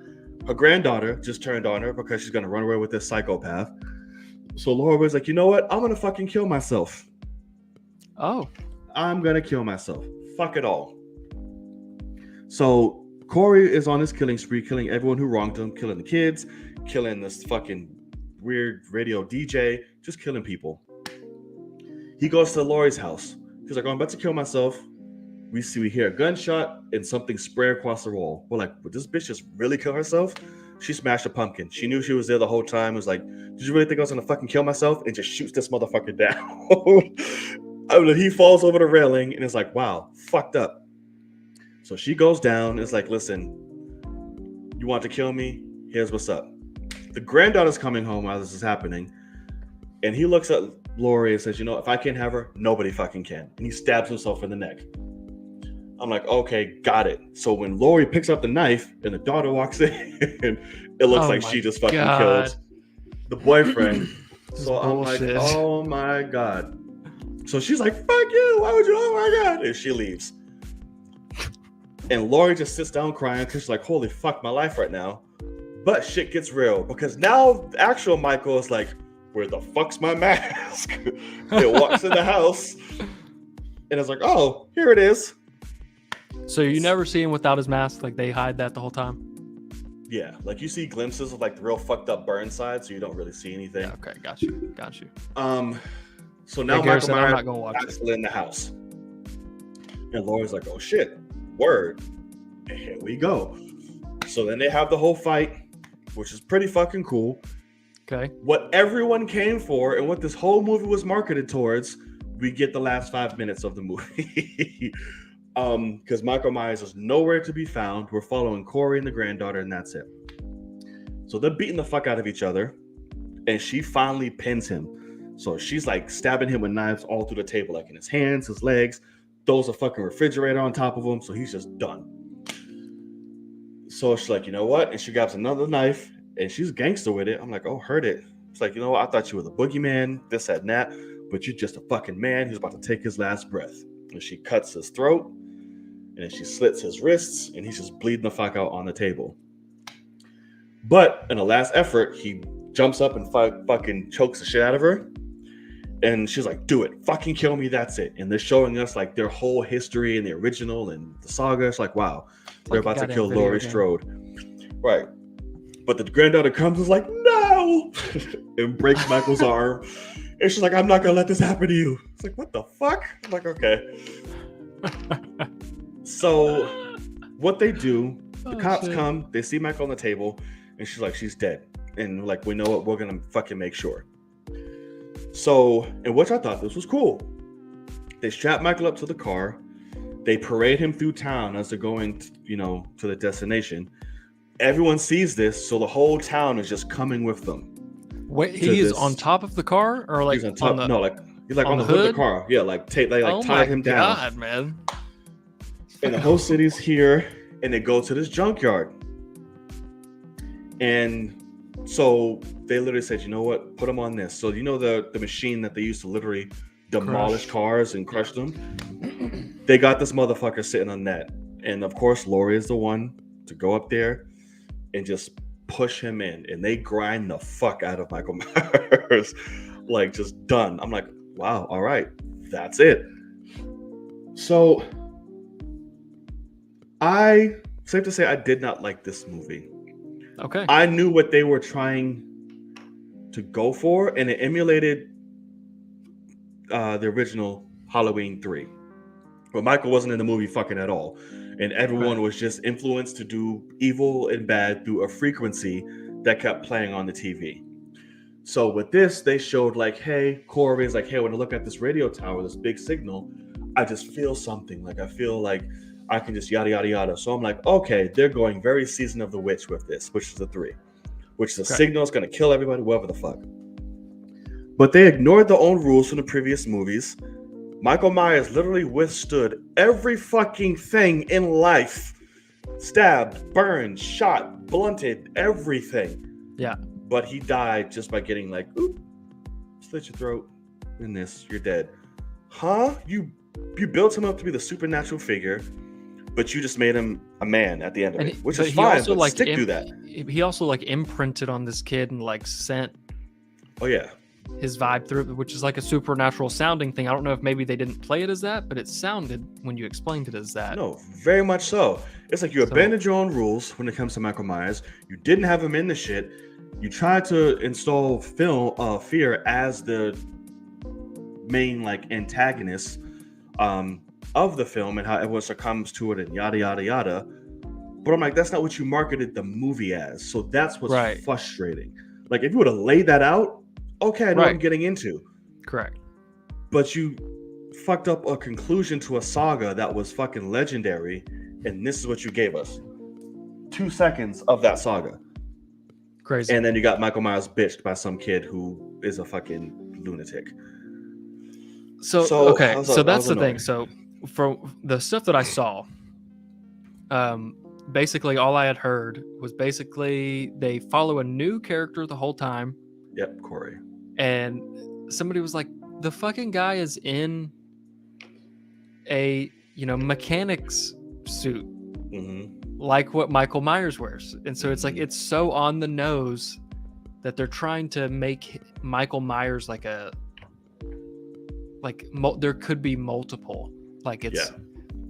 Her granddaughter just turned on her because she's going to run away with this psychopath. So Laura was like, you know what? I'm going to fucking kill myself. Oh. I'm going to kill myself. Fuck it all. So Corey is on his killing spree, killing everyone who wronged him, killing the kids, killing this fucking weird radio DJ, just killing people. He goes to Lori's house. He's like, I'm about to kill myself. We hear a gunshot and something spray across the wall. We're like, would this bitch just really kill herself? She smashed a pumpkin. She knew she was there the whole time. It was like, did you really think I was going to fucking kill myself? And just shoots this motherfucker down. I mean, he falls over the railing and it's like, wow, fucked up. So she goes down and is like, listen, you want to kill me? Here's what's up. The granddaughter's coming home while this is happening. And he looks at Lori and says, you know, if I can't have her, nobody fucking can. And he stabs himself in the neck. I'm like, okay, got it. So when Lori picks up the knife and the daughter walks in, it looks like she just fucking killed the boyfriend. So I'm like, oh my God. So she's like, fuck you. Why would you? Oh my God. And she leaves. And Lori just sits down crying because she's like, holy fuck, my life right now. But shit gets real because now the actual Michael is like, where the fuck's my mask? It walks in the house. And it's like, oh, here it is. So you never see him without his mask? Like they hide that the whole time? Yeah, like you see glimpses of like the real fucked up burn side, so you don't really see anything. Yeah, okay, got you. So now Hey, Michael Garrison, I'm Myers not gonna watch is it. in the house. And Laura's like, oh shit, word. And here we go. So then they have the whole fight, which is pretty fucking cool. Okay. What everyone came for and what this whole movie was marketed towards, we get the last 5 minutes of the movie. Because Michael Myers is nowhere to be found. We're following Corey and the granddaughter, and that's it. So they're beating the fuck out of each other, and she finally pins him. So she's like stabbing him with knives all through the table, like in his hands, his legs, throws a fucking refrigerator on top of him, so he's just done. So she's like, you know what? And she grabs another knife, and she's gangster with it. I'm like, oh, heard it. It's like, you know what? I thought you were the boogeyman, this, that, and that, but you're just a fucking man who's about to take his last breath. And she cuts his throat, and then she slits his wrists, and he's just bleeding the fuck out on the table. But in a last effort, he jumps up and fucking chokes the shit out of her. And she's like, do it. Fucking kill me. That's it. And they're showing us like their whole history and the original and the saga. It's like, wow, they're about to kill Laurie Strode. Right. But the granddaughter comes and is like, no, and breaks Michael's arm. And she's like, I'm not going to let this happen to you. It's like, what the fuck? I'm like, okay. So what they do, the cops come, they see Michael on the table, and she's like, she's dead. And like, we know what, we're going to fucking make sure. So, in which I thought this was cool. They strap Michael up to the car. They parade him through town as they're going, to the destination. Everyone sees this, so the whole town is just coming with them. Wait, he is on top of the car, or like he's on top? He's like on the hood of the car. Yeah, like they tied him down. God, man! And the whole city's here, and they go to this junkyard. And so they literally said, you know what? Put them on this. So the machine that they used to literally demolish cars and crush them? They got this motherfucker sitting on that. And of course, Laurie is the one to go up there and just push him in. And they grind the fuck out of Michael Myers. Like, just done. I'm like, wow, all right. That's it. So, safe to say, I did not like this movie. Okay. I knew what they were trying to go for, and it emulated the original Halloween 3. But Michael wasn't in the movie fucking at all. And everyone was just influenced to do evil and bad through a frequency that kept playing on the TV. So with this, they showed like, hey, Corey is like, hey, when I look at this radio tower, this big signal, I just feel something. Like, I feel like I can just yada, yada, yada. So I'm like, okay, they're going very Season of the Witch with this, which is the 3. Which is a signal is going to kill everybody, whatever the fuck. But they ignored their own rules from the previous movies. Michael Myers literally withstood every fucking thing in life. Stabbed, burned, shot, blunted, everything. Yeah. But he died just by getting like, oop, slit your throat in this, you're dead. Huh? You built him up to be the supernatural figure, but you just made him a man at the end of it, which is fine, but stick to that. He also like imprinted on this kid and like sent his vibe through, which is like a supernatural sounding thing. I don't know if maybe they didn't play it as that, but it sounded when you explained it as that. No, very much so. It's like you abandoned your own rules when it comes to Michael Myers. You didn't have him in the shit. You tried to install fear as the main like antagonist of the film and how everyone succumbs to it and yada yada yada. But I'm like, that's not what you marketed the movie as. So that's what's frustrating. Like, if you would have laid that out, okay, I know what I'm getting into. Correct. But you fucked up a conclusion to a saga that was fucking legendary, and this is what you gave us. 2 seconds of that saga. Crazy. And then you got Michael Myers bitched by some kid who is a fucking lunatic. So that's the thing. So from the stuff that I saw, basically all I had heard was basically they follow a new character the whole time. Yep, Corey. And somebody was like, the fucking guy is in a, mechanic's suit, like what Michael Myers wears. And so it's like, it's so on the nose that they're trying to make Michael Myers there could be multiple. Like it's,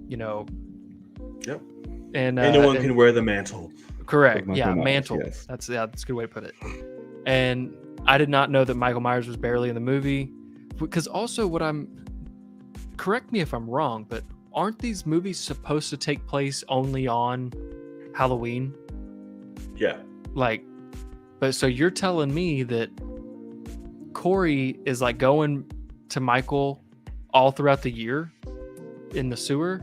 you know, Yep. and Anyone can wear the mantle. correct. Michael Yeah, Myers, mantle. yes. That's a good way to put it. And I did not know that Michael Myers was barely in the movie, because also correct me if I'm wrong, but aren't these movies supposed to take place only on Halloween? Yeah. Like, but so you're telling me that Corey is like going to Michael all throughout the year in the sewer?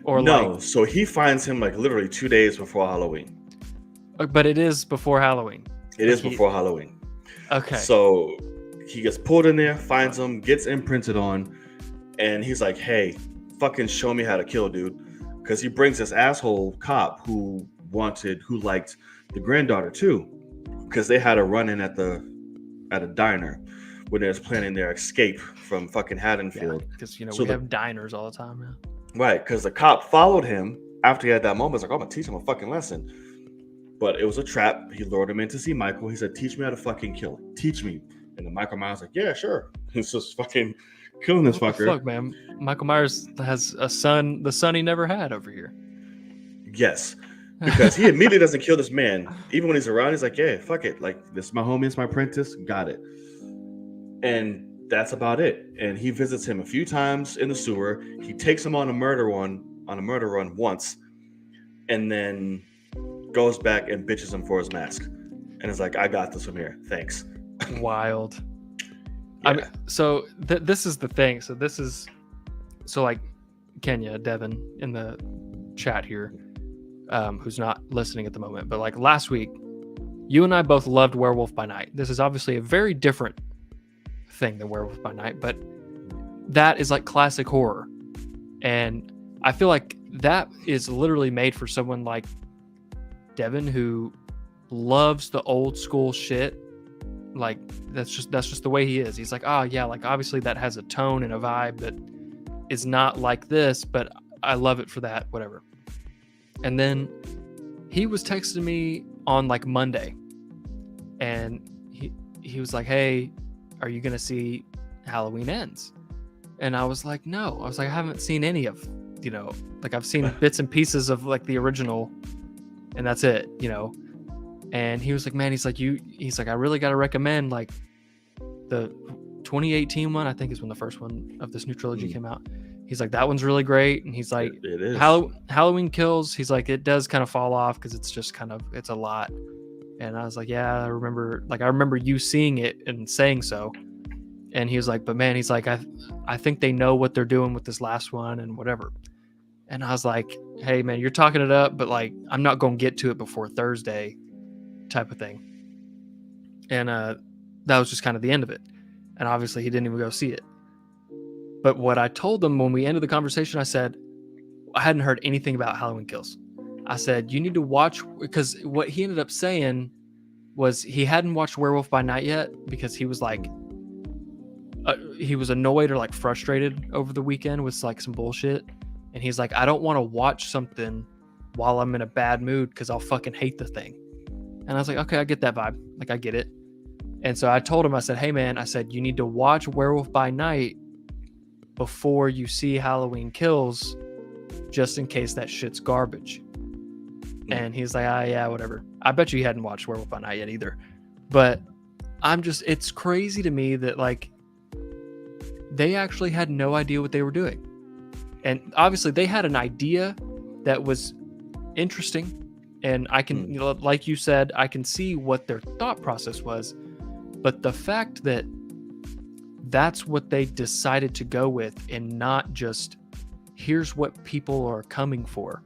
Or no, like, so he finds him like literally 2 days before Halloween. but it is before Halloween. It is before Halloween. Okay. So he gets pulled in there, finds him, gets imprinted on, and he's like, hey, fucking show me how to kill, dude. Because he brings this asshole cop who liked the granddaughter too. Because they had a run-in at a diner when they was planning their escape from fucking Haddonfield. Because, So we have diners all the time now. Right, because the cop followed him after he had that moment. He's like, I'm going to teach him a fucking lesson. But it was a trap. He lured him in to see Michael. He said, teach me how to fucking kill. Teach me. And then Michael Myers was like, yeah, sure. He's just fucking killing this fucker. Fuck, man. Michael Myers has a son, the son he never had over here. Yes. Because he immediately doesn't kill this man. Even when he's around, he's like, yeah, fuck it. Like, this is my homie, it's my apprentice. Got it. And that's about it. And he visits him a few times in the sewer. He takes him on a murder run once, and then goes back and bitches him for his mask. And is like, I got this from here. Thanks. Wild. Yeah. I mean, so this is the thing. So like Kenya, Devin in the chat here, who's not listening at the moment, but like last week, you and I both loved Werewolf by Night. This is obviously a very different thing than Werewolf by Night, but that is like classic horror. And I feel like that is literally made for someone like Devin, who loves the old school shit. Like that's just the way he is. He's like, oh yeah, like obviously that has a tone and a vibe that is not like this, but I love it for that, whatever. And then he was texting me on like Monday, and he was like, hey, are you gonna see Halloween Ends? And I was like, no. I was like, I haven't seen any of, like I've seen bits and pieces of like the original, and that's it, And he was like, man, he's like, I really got to recommend like the 2018 one, I think is when the first one of this new trilogy came out. He's like, that one's really great. And he's like, it is. Halloween Kills. He's like, it does kind of fall off because it's just it's a lot. And I was like, yeah, I remember you seeing it and saying so. And he was like, but man, he's like, I think they know what they're doing with this last one and whatever. And I was like, hey man, you're talking it up, but like, I'm not going to get to it before Thursday type of thing. And that was just kind of the end of it. And obviously he didn't even go see it. But what I told him when we ended the conversation, I said, I hadn't heard anything about Halloween Kills. I said, you need to watch, because what he ended up saying was he hadn't watched Werewolf by Night yet because he was like, he was annoyed or like frustrated over the weekend with like some bullshit. And he's like, I don't want to watch something while I'm in a bad mood because I'll fucking hate the thing. And I was like, okay, I get that vibe. Like, I get it. And so I told him, I said, hey man, I said, you need to watch Werewolf by Night before you see Halloween Kills, just in case that shit's garbage. And he's like, yeah, whatever. I bet you he hadn't watched Werewolf by Night yet either. But it's crazy to me that like they actually had no idea what they were doing. And obviously they had an idea that was interesting. And I can, like you said, I can see what their thought process was. But the fact that that's what they decided to go with and not just here's what people are coming for.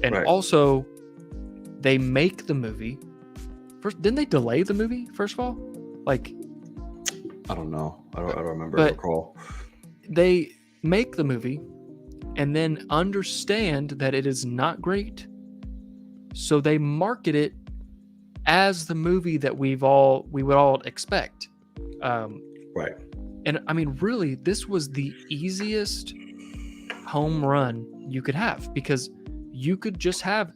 And also they make the movie first. Didn't they delay the movie first of all? Like, I don't know. I don't remember. But recall. They make the movie and then understand that it is not great. So they market it as the movie that we would all expect. Right. And I mean, really, this was the easiest home run you could have, because you could just have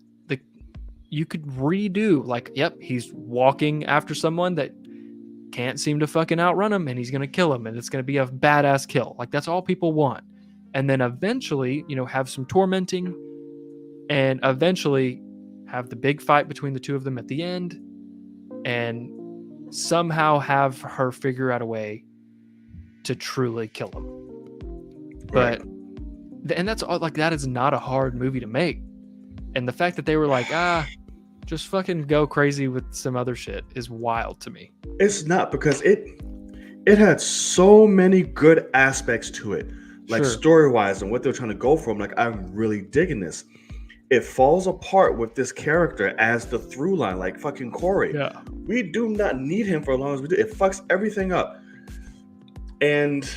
you could redo like, yep, he's walking after someone that can't seem to fucking outrun him and he's going to kill him and it's going to be a badass kill. Like, that's all people want. and then eventually, have some tormenting, and eventually have the big fight between the two of them at the end, and somehow have her figure out a way to truly kill him. But and that's all, like, that is not a hard movie to make. And the fact that they were like, just fucking go crazy with some other shit is wild to me. It's not, because it had so many good aspects to it, like story-wise and what they're trying to go for. Like, I'm really digging this. It falls apart with this character as the through line, like fucking Corey. Yeah. We do not need him for as long as we do. It fucks everything up. And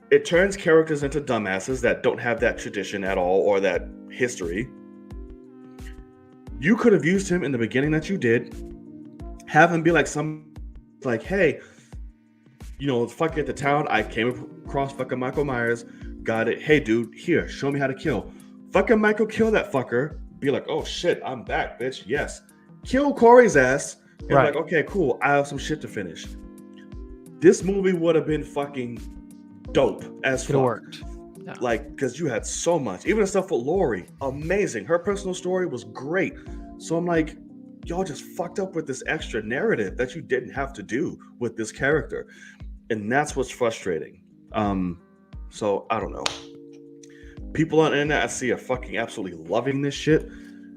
it turns characters into dumbasses that don't have that tradition at all or that history. You could have used him in the beginning that you did. Have him be like hey, fuck at the town. I came across fucking Michael Myers. Got it. Hey, dude, here, show me how to kill. Fucking Michael, kill that fucker. Be like, oh shit, I'm back, bitch. Yes. Kill Corey's ass. And like, okay, cool. I have some shit to finish. This movie would have been fucking dope as fuck. It worked. Yeah. Like, because you had so much. Even the stuff with Laurie, amazing. Her personal story was great. So I'm like, y'all just fucked up with this extra narrative that you didn't have to do with this character. And that's what's frustrating. So I don't know. People on the internet I see are fucking absolutely loving this shit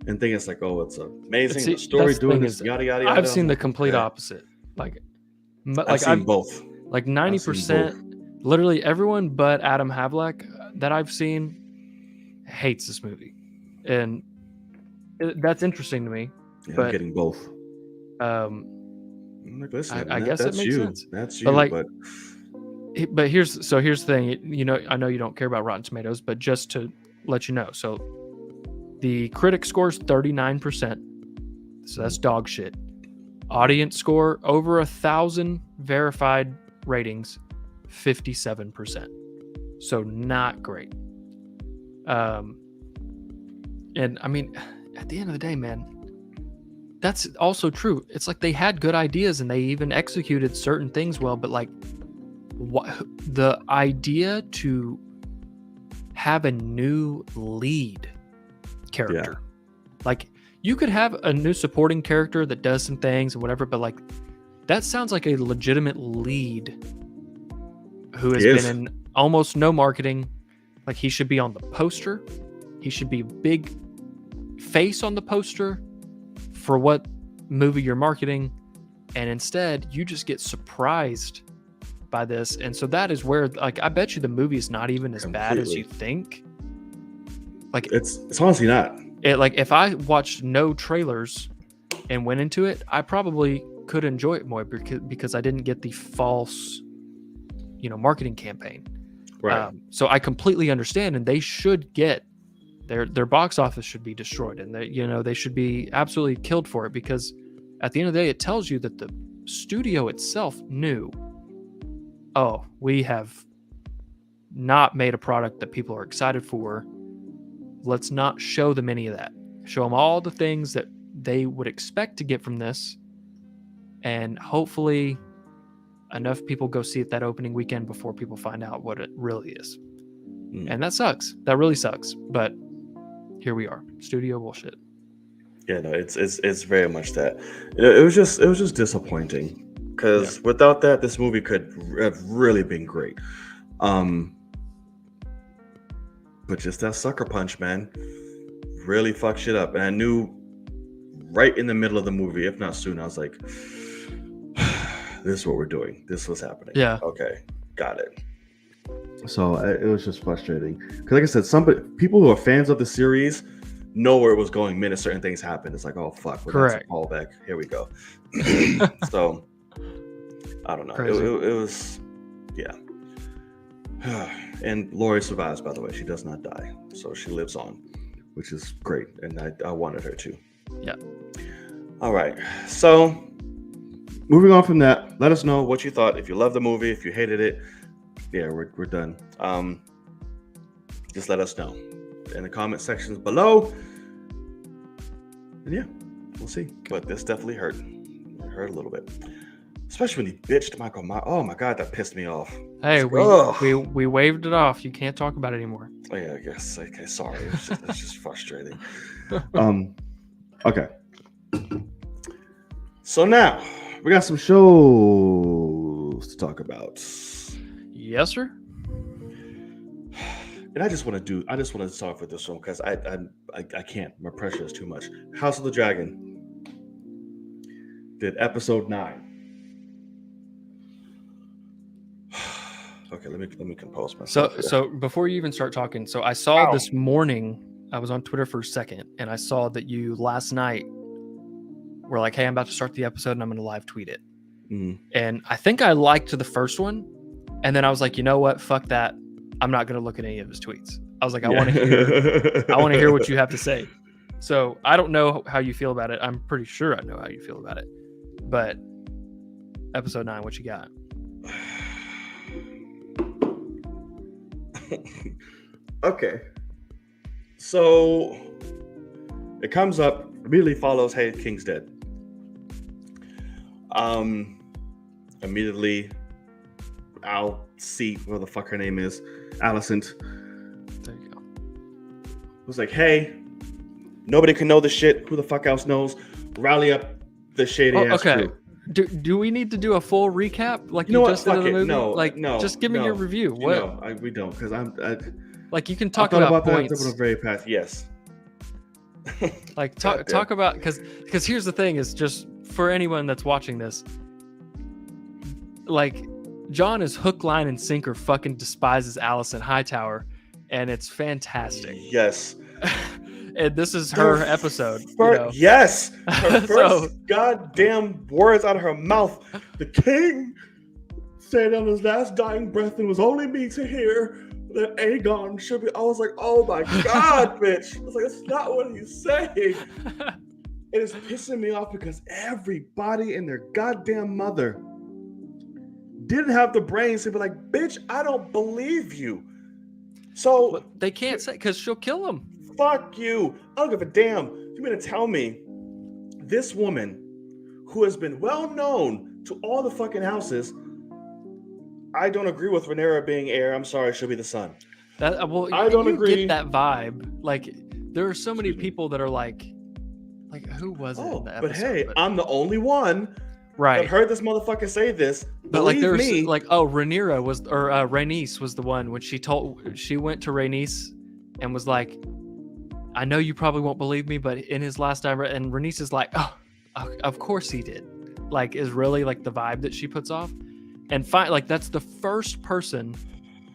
and think it's like, oh, it's amazing. The story doing this, yada, yada, yada. I've seen the complete opposite. I've seen both. Like 90%, literally everyone but Adam Havlack that I've seen hates this movie. And that's interesting to me. Yeah, but I'm getting both. Like, listen, I guess it makes sense. That's you. But here's the thing. I know you don't care about Rotten Tomatoes, but just to let you know, so the critic score's 39%, so that's dog shit. Audience score over 1,000 verified ratings, 57%. So not great. And I mean, at the end of the day, man, that's also true. It's like they had good ideas and they even executed certain things well, but like, the idea to have a new lead character, like you could have a new supporting character that does some things and whatever, but like that sounds like a legitimate lead who has been in almost no marketing. Like, he should be on the poster. He should be a big face on the poster for what movie you're marketing, and instead you just get surprised by this. And so that is where, like, I bet you the movie is not even as bad as you think. Like, it's honestly not. Like, if I watched no trailers and went into it, I probably could enjoy it more because I didn't get the false, marketing campaign. Right. So I completely understand, and they should get their box office should be destroyed, and they should be absolutely killed for it, because at the end of the day, it tells you that the studio itself knew, oh, we have not made a product that people are excited for. Let's not show them any of that. Show them all the things that they would expect to get from this, and hopefully enough people go see it that opening weekend before people find out what it really is. And that sucks. That really sucks. But here we are. Studio bullshit. Yeah, no, it's very much that. It was just disappointing, because without that, this movie could have really been great. But just that sucker punch, man, really fucked shit up. And I knew right in the middle of the movie, if not soon, I was like, this is what we're doing. This is what's happening. Yeah. Okay, got it. So it was just frustrating, because, like I said, people who are fans of the series know where it was going. Minute certain things happen, it's like, oh fuck, correct. Call back. Here we go. So I don't know. It was, yeah. And Laurie survives, by the way. She does not die, so she lives on, which is great, and I wanted her to. Yeah. All right. So moving on from that, let us know what you thought. If you loved the movie, if you hated it. Yeah, we're done. Just let us know in the comment sections below. And yeah, we'll see. But this definitely hurt. It hurt a little bit. Especially when he bitched Michael Myers. Oh my god, that pissed me off. Hey, Ugh. we waved it off. You can't talk about it anymore. Oh, yeah, I guess. Okay, sorry. It's just frustrating. Okay. So now we got some shows to talk about. Yes, sir. And I just want to start with this one because I can't. My pressure is too much. House of the Dragon did episode 9. Okay, let me compose myself. So before you even start talking, so I saw this morning, I was on Twitter for a second, and I saw that you last night were like, "Hey, I'm about to start the episode, and I'm going to live tweet it." Mm. And I think I liked the first one, and then I was like, you know what? Fuck that. I'm not going to look at any of his tweets. I was like, I want to hear what you have to say. So I don't know how you feel about it. I'm pretty sure I know how you feel about it. But episode 9, what you got? Okay. So it comes up, immediately follows, hey, King's dead. Immediately I'll see where the fuck her name is, Alicent. There you go. Was like, hey, nobody can know this shit. Who the fuck else knows? Rally up the shady ass crew. Do we need to do a full recap like you know just did of the movie? No, just give me your review. What? No, we don't, because like you can talk about points. That very past. Yes. Like talk about because here's the thing is just for anyone that's watching this, like John is hook, line, and sinker fucking despises Alicent Hightower, and it's fantastic. Yes. And this is her episode. Yes. Her first goddamn words out of her mouth. The king said on his last dying breath, it was only me to hear that Aegon should be. I was like, oh my god, bitch. I was like, that's not what he's saying. It is pissing me off because everybody and their goddamn mother didn't have the brains to be like, bitch, I don't believe you. So but they can't say because she'll kill him. Fuck you. I don't give a damn. You mean to tell me this woman who has been well known to all the fucking houses, I don't agree with Rhaenyra being heir. I'm sorry, she'll be the son. I don't agree. Get that vibe. Like there are so many people that are like who was it in the episode? But hey, I'm the only one that heard this motherfucker say this. But like there's Rhaenyra was or Rhaenys was the one when she went to Rhaenys and was like, I know you probably won't believe me, but in his last time, and Rhaenys is like, oh, of course he did. Like, is really like the vibe that she puts off. And that's the first person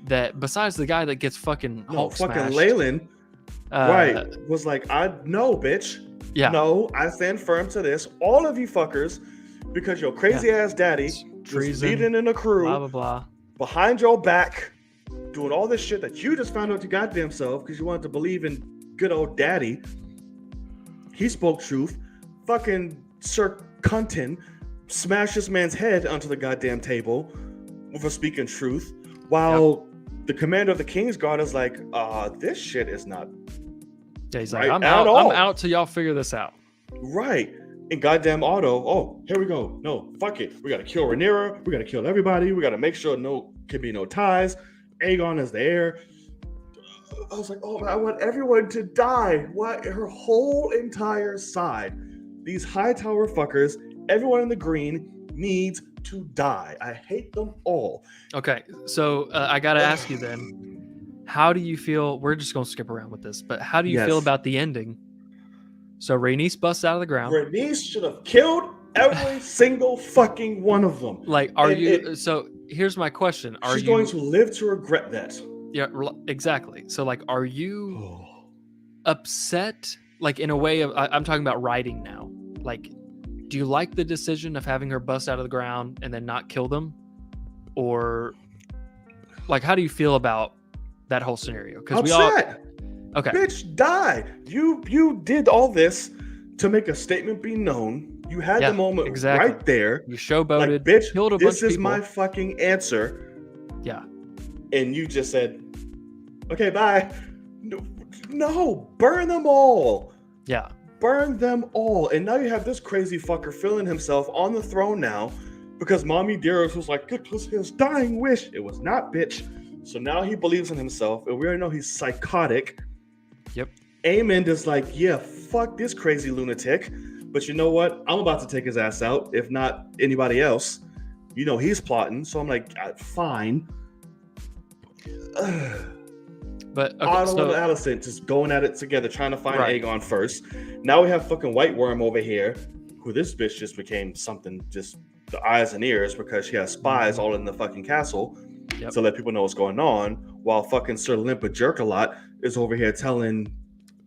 that, besides the guy that gets fucking Hulk smashed. Fucking Leyland, was like, no, bitch. Yeah. No, I stand firm to this. All of you fuckers, because your crazy ass daddy was leading in a crew, blah, blah, blah, behind your back, doing all this shit that you just found out your goddamn self because you wanted to believe in good old daddy. He spoke truth. Fucking Sir Cunton smashed this man's head onto the goddamn table for speaking truth, while the commander of the King's Guard is like, this shit is not he's like, I'm out till y'all figure this out. Right. And goddamn Otto, here we go. No, fuck it. We gotta kill Rhaenyra. We gotta kill everybody. We gotta make sure can be no ties. Aegon is the heir. I was like, oh man, I want everyone to die. What? Her whole entire side. These Hightower fuckers, everyone in the green needs to die. I hate them all. Okay, so I gotta ask you then, how do you feel? We're just gonna skip around with this, but how do you feel about the ending? So Rhaenys busts out of the ground. Rhaenys should have killed every single fucking one of them. Like, so here's my question. She's going to live to regret that. Yeah, exactly. So like, are you upset? Like in a way of, I'm talking about writing now. Like, do you like the decision of having her bust out of the ground and then not kill them? Or like, how do you feel about that whole scenario? Because we all, okay, bitch, die. You did all this to make a statement be known. You had the moment right there. You showboated, like, bitch, killed a bunch of people. This is my fucking answer. Yeah. And you just said, okay, bye. No, burn them all. Yeah. Burn them all. And now you have this crazy fucker feeling himself on the throne now, because Mommy Dearest was like, it was his dying wish. It was not, bitch. So now he believes in himself, and we already know he's psychotic. Yep. Aemond is like, yeah, fuck this crazy lunatic. But you know what? I'm about to take his ass out, if not anybody else. You know he's plotting, so I'm like, fine. But okay, Otto and Alicent just going at it together, trying to find Right. Aegon first. Now we have fucking White Worm over here, who this bitch just became something, just the eyes and ears, because she has spies all in the fucking castle to let people know what's going on, while fucking Sir Limpa Jerk-a-Lot is over here telling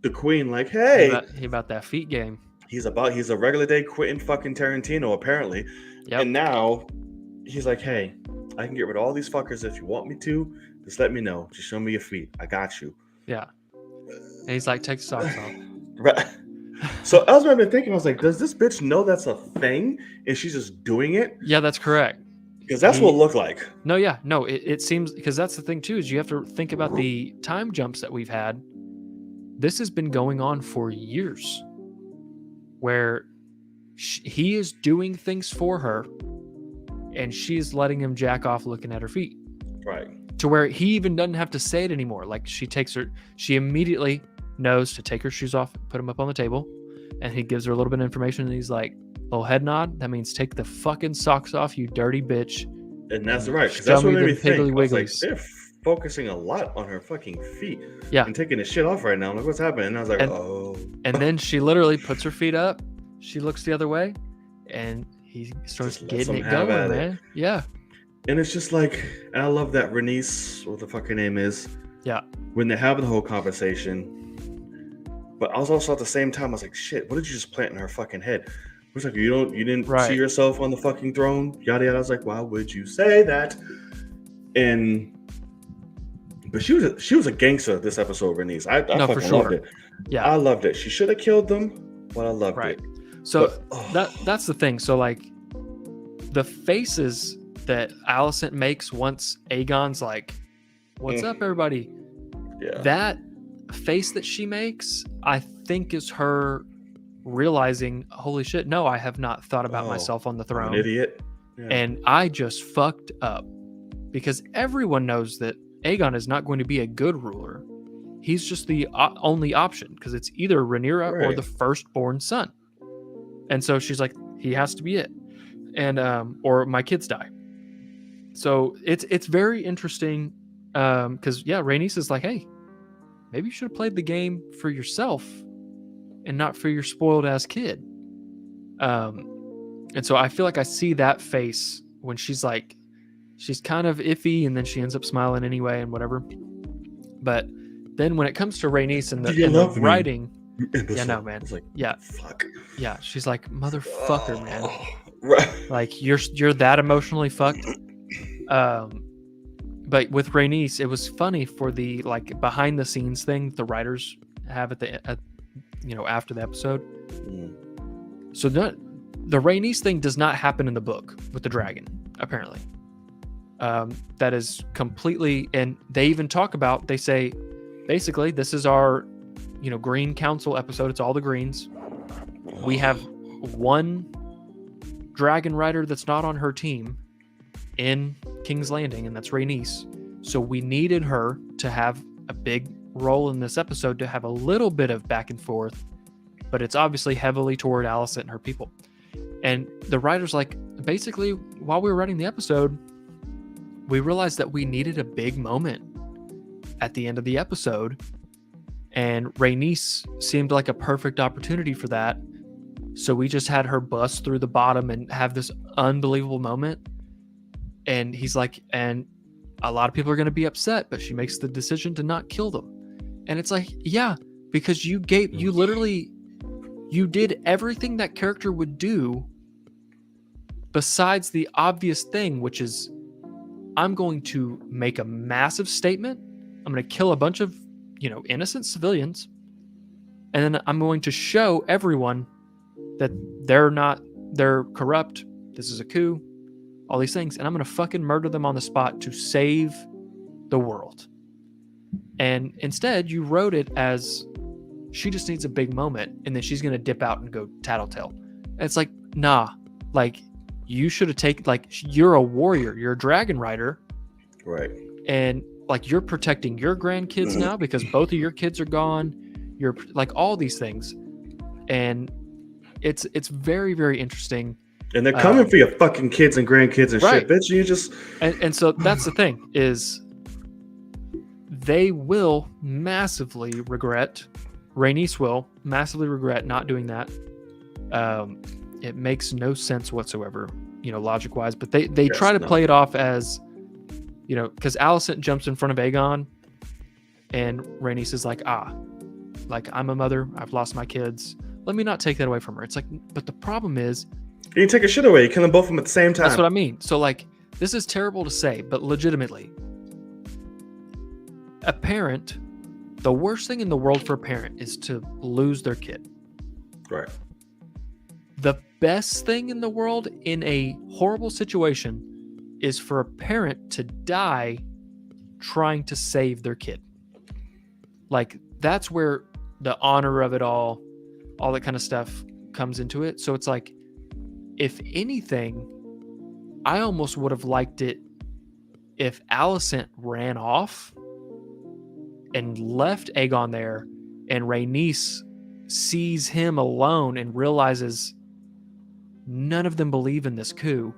the queen, like, hey, he about that feet game. he's a regular day Quentin fucking Tarantino, apparently. Yep. And now he's like, hey, I can get rid of all these fuckers if you want me to. Just let me know. Just show me your feet. I got you. Yeah. And he's like, take the socks off. Right. So as I've been thinking, I was like, does this bitch know that's a thing? And she's just doing it? Yeah, that's correct. Because that's what it looked like. No, yeah. No, it seems, because that's the thing too, is you have to think about the time jumps that we've had. This has been going on for years, where he is doing things for her, and she's letting him jack off looking at her feet. Right. To where he even doesn't have to say it anymore. Like, she immediately knows to take her shoes off, put them up on the table, and he gives her a little bit of information, and he's like, little head nod, that means take the fucking socks off, you dirty bitch. And that's right, because that's Show what me made me them think. Piggly I was like, Wigglies. they're focusing a lot on her fucking feet. Yeah. And taking the shit off right now. I'm like, what's happening? And I was like, oh. And then she literally puts her feet up, she looks the other way, and he starts Just lets getting him it have going, at it. man. Yeah. And it's just like, and I love that Renice, what the fuck her name is. Yeah. When they're having the whole conversation. But I was also at the same time, I was like, shit, what did you just plant in her fucking head? It was like, you didn't Right. see yourself on the fucking throne, yada yada. I was like, why would you say that? But she was a gangster this episode, Renice. I No, fucking for sure. loved it. Yeah. I loved it. She should have killed them, but I loved Right. it. So But, that's the thing. So like the faces that Alicent makes once Aegon's like, what's up, everybody? yeah. That face that she makes, I think, is her realizing, holy shit, no, I have not thought about myself on the I'm throne. an idiot. Yeah. And I just fucked up. Because everyone knows that Aegon is not going to be a good ruler. He's just the only option, because it's either Rhaenyra or Right. the firstborn son. And so she's like, he has to be it. And or my kids die. So it's very interesting, because Rhaenys is like, hey, maybe you should have played the game for yourself and not for your spoiled ass kid. And so I feel like I see that face when she's like, she's kind of iffy, and then she ends up smiling anyway and whatever. But then when it comes to Rhaenys and the writing, yeah, no, man. It's like, yeah, fuck. Yeah, she's like, motherfucker, man. Right. Like you're that emotionally fucked. But with Rhaenys, it was funny for the like behind the scenes thing the writers have after the episode. So the Rhaenys thing does not happen in the book with the dragon, apparently. That is completely, and they even talk about, they say, basically, this is our, Green Council episode. It's all the Greens. We have one dragon rider that's not on her team in King's Landing, and that's Rhaenys. So we needed her to have a big role in this episode to have a little bit of back and forth, but it's obviously heavily toward Alicent and her people. And the writer's like, basically, while we were writing the episode, we realized that we needed a big moment at the end of the episode, and Rhaenys seemed like a perfect opportunity for that. So we just had her bust through the bottom and have this unbelievable moment. And he's like, and a lot of people are going to be upset, but she makes the decision to not kill them. And it's like, yeah, because you did everything that character would do besides the obvious thing, which is, I'm going to make a massive statement. I'm going to kill a bunch of, innocent civilians. And then I'm going to show everyone that they're corrupt. This is a coup, all these things. And I'm going to fucking murder them on the spot to save the world. And instead you wrote it as she just needs a big moment, and then she's going to dip out and go tattletale. And it's like, nah, like you should have taken, like, you're a warrior, you're a dragon rider, Right. and like you're protecting your grandkids now because both of your kids are gone. You're like all these things, and it's very, very interesting. And they're coming for your fucking kids and grandkids and Right. shit, bitch. You just And so that's the thing, is they will massively regret, Rhaenys will massively regret not doing that. It makes no sense whatsoever, logic wise, but they try to play it off as, because Alicent jumps in front of Aegon and Rhaenys is like, like, I'm a mother, I've lost my kids, let me not take that away from her. It's like, but the problem is, you take a shit away. You kill them both of them at the same time. that's what I mean. So like, this is terrible to say, but legitimately, a parent, the worst thing in the world for a parent is to lose their kid. Right. The best thing in the world in a horrible situation is for a parent to die trying to save their kid. Like, that's where the honor of it all that kind of stuff comes into it. So it's like, if anything, I almost would have liked it if Alicent ran off and left Aegon there, and Rhaenys sees him alone and realizes none of them believe in this coup.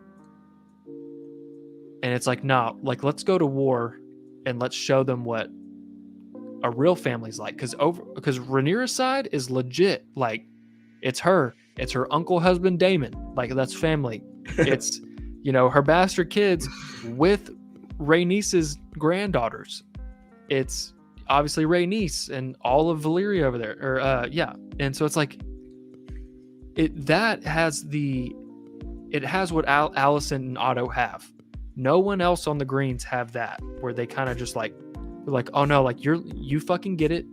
And it's like, nah, like, let's go to war and let's show them what a real family's like. Because Rhaenyra's side is legit. Like, it's her uncle, husband, Daemon. Like, that's family. It's, her bastard kids with Rhaenys's granddaughters. It's obviously Rhaenys and all of Valyria over there. Or and so it's like, it has what Alicent and Otto have. No one else on the Greens have that, where they kind of just like, oh no, like you fucking get it.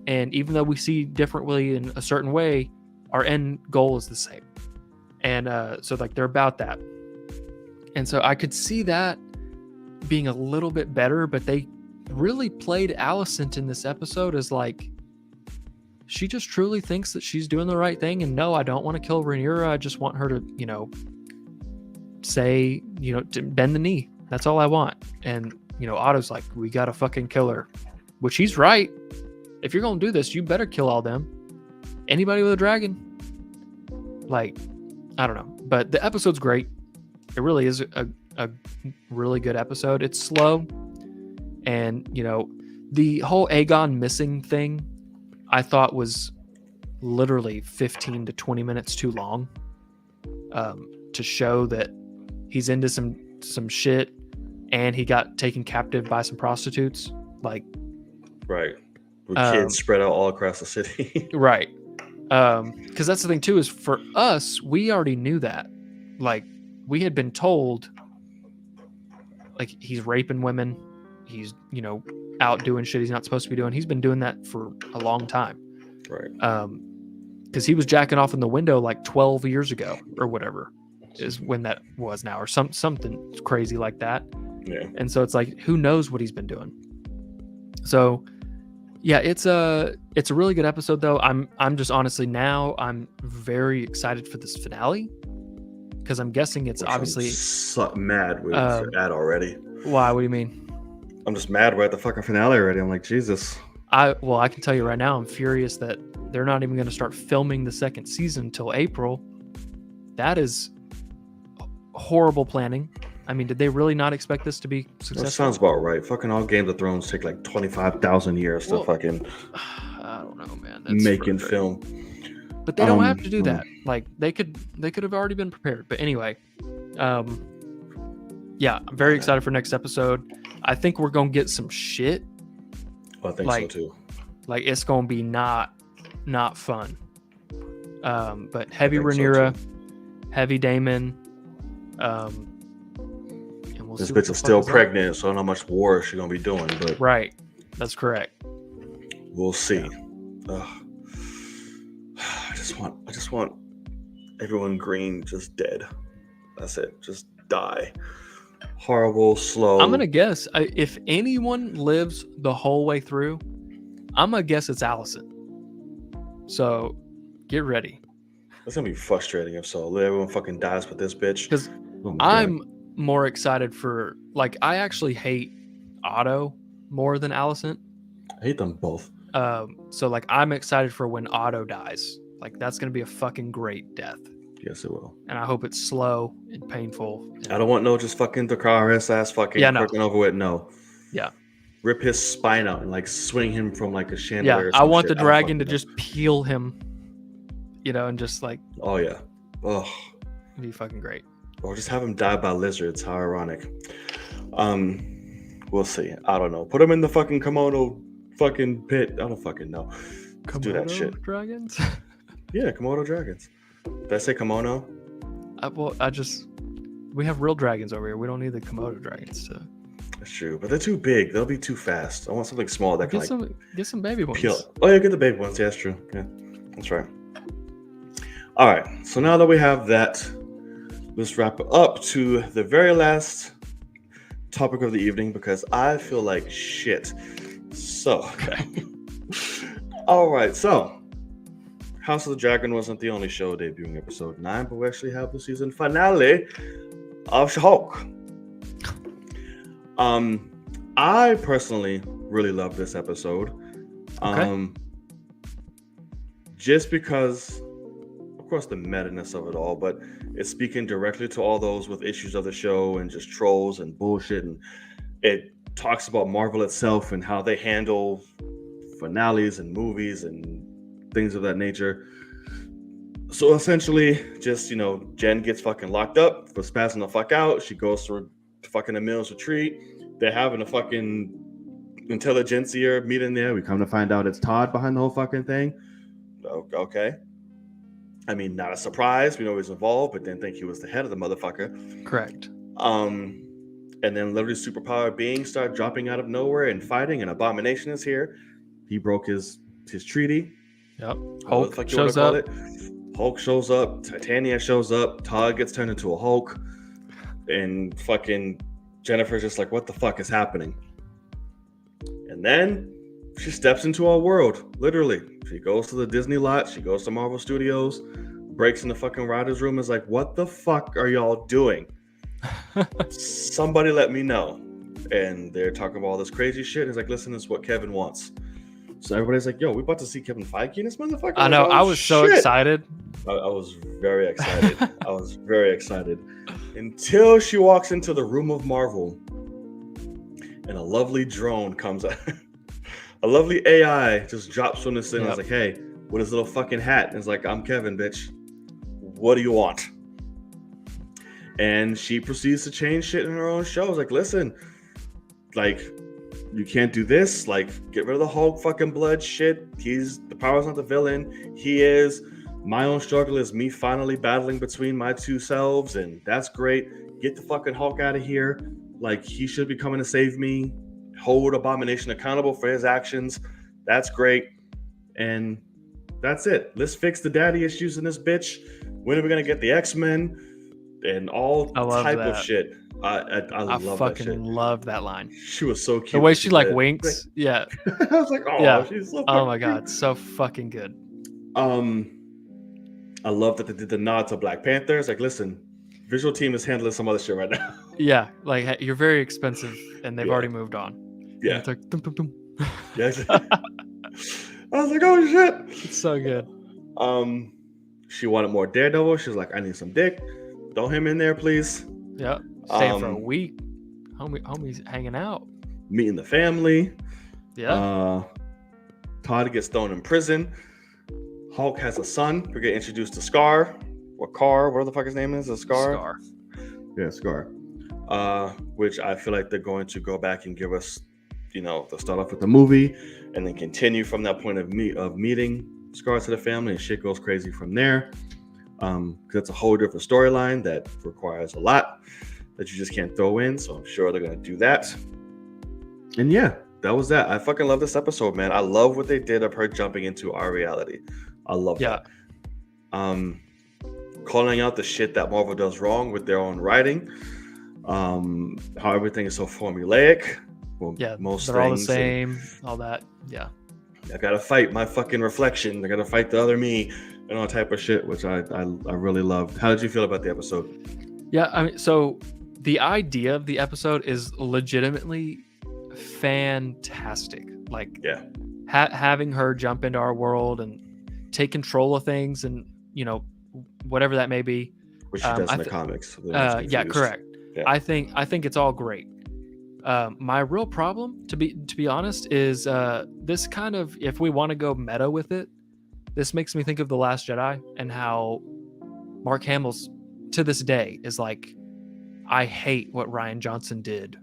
And even though we see differently in a certain way, our end goal is the same. And so like, they're about that. And so I could see that being a little bit better, but they really played Alicent in this episode as like, she just truly thinks that she's doing the right thing. And no, I don't want to kill Rhaenyra. I just want her to, say, to bend the knee. That's all I want. And, Otto's like, we got to fucking kill her, which he's right. If you're going to do this, you better kill all them. Anybody with a dragon. Like, I don't know. But the episode's great. It really is a really good episode. It's slow. And, the whole Aegon missing thing, I thought was literally 15 to 20 minutes too long, to show that he's into some shit and he got taken captive by some prostitutes. Like, right. With kids spread out all across the city. Right. Because that's the thing too, is for us, we already knew that. Like, we had been told, like, he's raping women. He's, out doing shit he's not supposed to be doing. He's been doing that for a long time. Right. Because he was jacking off in the window like 12 years ago or whatever is when that was now, or something crazy like that. Yeah. And so it's like, who knows what he's been doing. So yeah, it's a really good episode though. I'm just honestly, now I'm very excited for this finale, because I'm guessing it's obviously mad with that already. Why? What do you mean? I'm just mad we're at the fucking finale already. I'm like, Jesus. I can tell you right now, I'm furious that they're not even going to start filming the second season until April. That is horrible planning. I mean, did they really not expect this to be successful? That sounds about right. Fucking all Game of Thrones take like 25,000 years to fucking I don't know, man. Making film. But they don't have to do that. Like, they could have already been prepared. But anyway, yeah, I'm very excited for next episode. I think we're gonna get some shit. I think so too. Like, it's gonna be not fun. But heavy Rhaenyra, heavy Daemon. And we'll this see bitch is still pregnant, so I don't know how much war she's gonna be doing. But right, that's correct. We'll see. I just want everyone green just dead. That's it. Just die. Horrible, slow. I'm gonna guess if anyone lives the whole way through, I'm gonna guess it's Alicent. So get ready. It's gonna be frustrating if so. Everyone fucking dies with this bitch. Because Oh my God. I'm more excited for, like, I actually hate Otto more than Alicent. I hate them both. So like I'm excited for when Otto dies. Like that's gonna be a fucking great death. Yes, it will. And I hope it's slow and painful. And, I don't want no just fucking Dracarys ass fucking Yeah, no. quirking over it. No. Yeah. Rip his spine out and like swing him from like a chandelier. Yeah, or I some want shit. the I don't dragon to fucking know. just peel him, and just like Oh yeah. Oh. it'd be fucking great. Or just have him die by lizards. How ironic. We'll see. I don't know. Put him in the fucking Komodo fucking pit. I don't fucking know. Let's do that Komodo shit. dragons? Yeah, Komodo dragons. Did I say kimono? We have real dragons over here. We don't need the Komodo dragons. So That's true, but they're too big. They'll be too fast. I want something small that can get some baby ones. peel. Oh yeah, get the big ones. Yeah, that's true. Yeah, that's right. All right. So now that we have that, let's wrap it up to the very last topic of the evening because I feel like shit. So, Okay. all right. So, House of the Dragon wasn't the only show debuting episode 9, but we actually have the season finale of She-Hulk. I personally really love this episode. Okay. Just because, of course, the meta-ness of it all, but it's speaking directly to all those with issues of the show and just trolls and bullshit. And it talks about Marvel itself and how they handle finales and movies and things of that nature. So essentially, just, Jen gets fucking locked up for spazzing the fuck out. She goes to fucking Emil's retreat. They're having a fucking intelligentsia meeting there. We come to find out it's Todd behind the whole fucking thing. Okay. I mean, not a surprise. We know he's involved, but didn't think he was the head of the motherfucker. Correct. And then literally superpowered beings start dropping out of nowhere and fighting, and Abomination is here. He broke his treaty. Yep. Hulk shows up. Hulk shows up. Titania shows up. Todd gets turned into a Hulk. And fucking Jennifer's just like, what the fuck is happening? And then she steps into our world, literally. She goes to the Disney lot. She goes to Marvel Studios, breaks in the fucking writer's room, is like, what the fuck are y'all doing? Somebody let me know. And they're talking about all this crazy shit. He's like, listen, this is what Kevin wants. So everybody's like, yo, we about to see Kevin Feige in this motherfucker? I know. I was so excited. I was very excited. I was very excited. Until she walks into the room of Marvel and a lovely drone comes out. A lovely AI just drops from this thing. I was like, hey, with his little fucking hat. And it's like, I'm Kevin, bitch. What do you want? And she proceeds to change shit in her own show. I was like, listen, like, you can't do this. Like, get rid of the Hulk fucking blood shit. The power's not the villain. He is. My own struggle is me finally battling between my two selves, and that's great. Get the fucking Hulk out of here. Like, he should be coming to save me. Hold Abomination accountable for his actions. That's great. And that's it. Let's fix the daddy issues in this bitch. When are we gonna get the X-Men and all type of shit? I love that shit. I fucking love that line. She was so cute. The way she like winks. Yeah. I was like, oh, yeah. She's so fucking oh my god, so fucking good. I love that they did the nod to Black Panther. It's like, listen, visual team is handling some other shit right now. Yeah, like you're very expensive, and they've already moved on. Yeah, and it's like dum, dum, dum. Yeah. I was like, oh shit, it's so good. She wanted more Daredevil. She was like, I need some dick. Throw him in there, please. Yeah, staying for a week. Homie's hanging out, meeting the family. Yeah. Todd gets thrown in prison. Hulk has a son. We get introduced to Scar or Carr, whatever the fuck his name is. Scar. Yeah, Scar. Which I feel like they're going to go back and give us, they'll start off with the movie and then continue from that point of meeting Scar to the family, and shit goes crazy from there. Because it's a whole different storyline that requires a lot that you just can't throw in. So I'm sure they're going to do that. And yeah, that was that. I fucking love this episode, man. I love what they did of her jumping into our reality. I love that. Calling out the shit that Marvel does wrong with their own writing. How everything is so formulaic. Well, most they're all the same. All that. Yeah. I gotta fight my fucking reflection. I gotta fight the other me. and all type of shit, which I really loved. How did you feel about the episode? Yeah, I mean, so the idea of the episode is legitimately fantastic. Like, Yeah, having her jump into our world and take control of things, and whatever that may be. which she does in the comics. Yeah, correct. Yeah. I think it's all great. My real problem, to be honest, is this kind of, if we want to go meta with it, this makes me think of The Last Jedi and how Mark Hamill's to this day is like, I hate what Rian Johnson did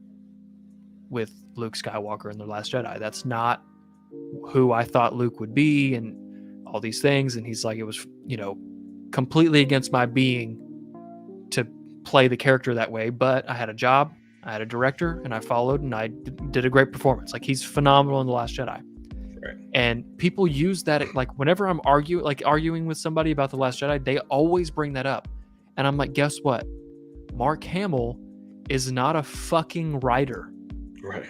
with Luke Skywalker in The Last Jedi. That's not who I thought Luke would be, and all these things. And he's like, it was, completely against my being to play the character that way. But I had a job, I had a director, and I followed, and I did a great performance. Like, he's phenomenal in The Last Jedi. Right. And people use that, like, whenever I'm arguing with somebody about The Last Jedi, they always bring that up. And I'm like, guess what? Mark Hamill is not a fucking writer. Right.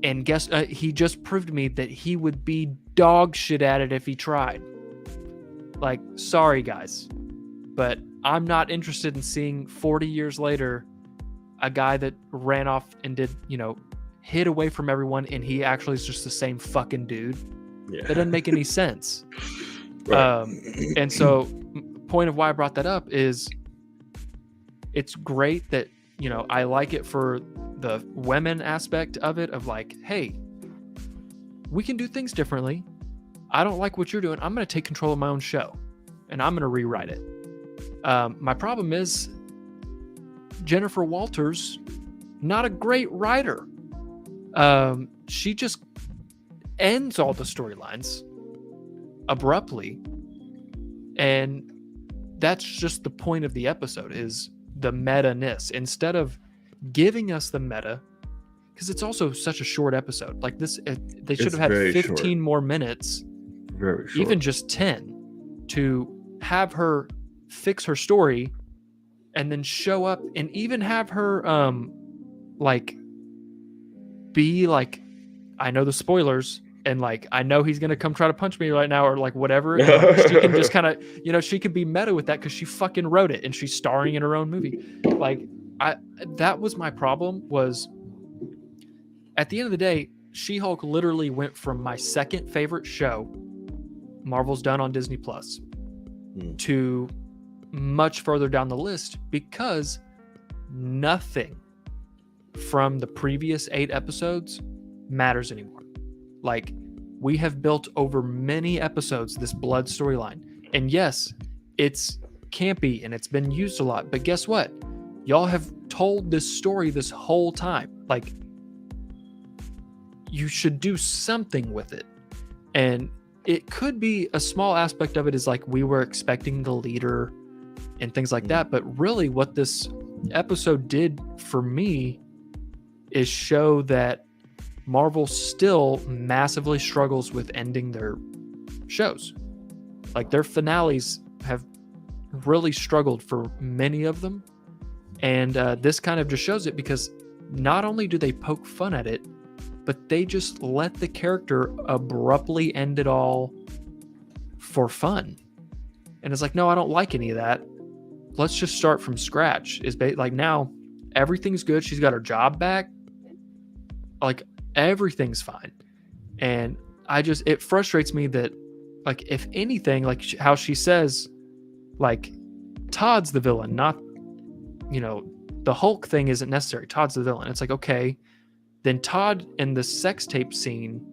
And he just proved to me that he would be dog shit at it if he tried. Like, sorry guys, but I'm not interested in seeing 40 years later a guy that ran off and did, hid away from everyone, and he actually is just the same fucking dude. Yeah. That doesn't make any sense. Right. And so, point of why I brought that up is, it's great that, I like it for the women aspect of it, of like, hey, we can do things differently. I don't like what you're doing. I'm going to take control of my own show, and I'm going to rewrite it. My problem is Jennifer Walters, not a great writer. She just ends all the storylines abruptly, and that's just the point of the episode, is the meta-ness. Instead of giving us the meta, because it's also such a short episode. Like this, they should have had 15 short. More minutes, very short. Even just 10, to have her fix her story and then show up, and even have her like be like, I know the spoilers, and like, I know he's gonna come try to punch me right now, or like whatever. She can just kind of, she could be meta with that because she fucking wrote it and she's starring in her own movie. Like, that was my problem. Was at the end of the day, She-Hulk literally went from my second favorite show Marvel's done on Disney Plus to much further down the list, because nothing from the previous 8 episodes matters anymore. Like, we have built over many episodes this blood storyline, and yes, it's campy and it's been used a lot, but guess what? Y'all have told this story this whole time. Like, you should do something with it. And it could be a small aspect of it is like, we were expecting the leader and things like that, but really what this episode did for me is show that Marvel still massively struggles with ending their shows. Like, their finales have really struggled for many of them. And this kind of just shows it, because not only do they poke fun at it, but they just let the character abruptly end it all for fun. And it's like, no, I don't like any of that. Let's just start from scratch. Like, now everything's good. She's got her job back. Like, everything's fine. And it frustrates me that, like, if anything, like how she says, like, Todd's the villain, not, the Hulk thing isn't necessary. Todd's the villain. It's like, okay, then Todd and the sex tape scene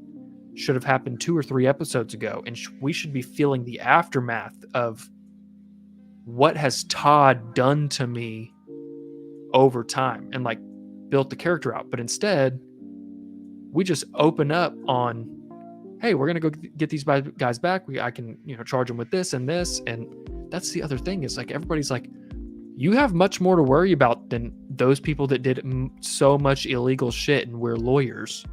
should have happened 2 or 3 episodes ago, and we should be feeling the aftermath of what has Todd done to me over time, and like built the character out. But instead, we just open up on, hey, we're gonna go get these guys back. I can charge them with this and this. And that's the other thing, is like, everybody's like, you have much more to worry about than those people that did so much illegal shit, and we're lawyers.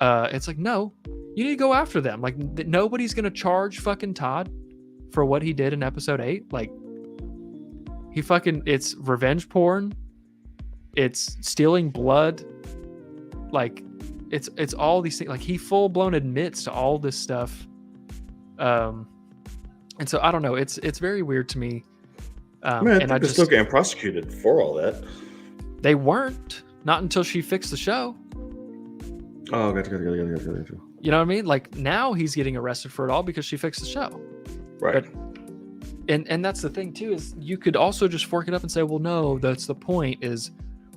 It's like, no, you need to go after them. Like, nobody's gonna charge fucking Todd for what he did in episode 8. Like, it's revenge porn, it's stealing blood, like, it's all these things. Like, he full blown admits to all this stuff, and And so I don't know. It's very weird to me. I mean, I think they're still getting prosecuted for all that. They weren't. Not until she fixed the show. Oh, gotcha. You know what I mean? Like, now he's getting arrested for it all because she fixed the show. Right. But, and that's the thing too, is you could also just fork it up and say, well, no, that's the point, is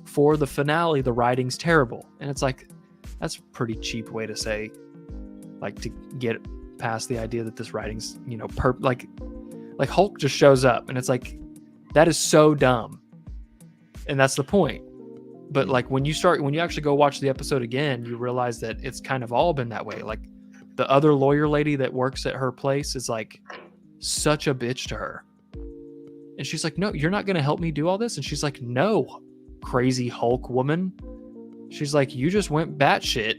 for the finale, the writing's terrible. And it's like, that's a pretty cheap way to say, like, to get past the idea that this writing's, you know, like Hulk just shows up and it's like, that is so dumb. And that's the point. But like when you actually go watch the episode again, you realize that it's kind of all been that way. Like the other lawyer lady that works at her place is like such a bitch to her. And she's like, no, you're not going to help me do all this. And she's like, no, crazy Hulk woman. She's like, you just went batshit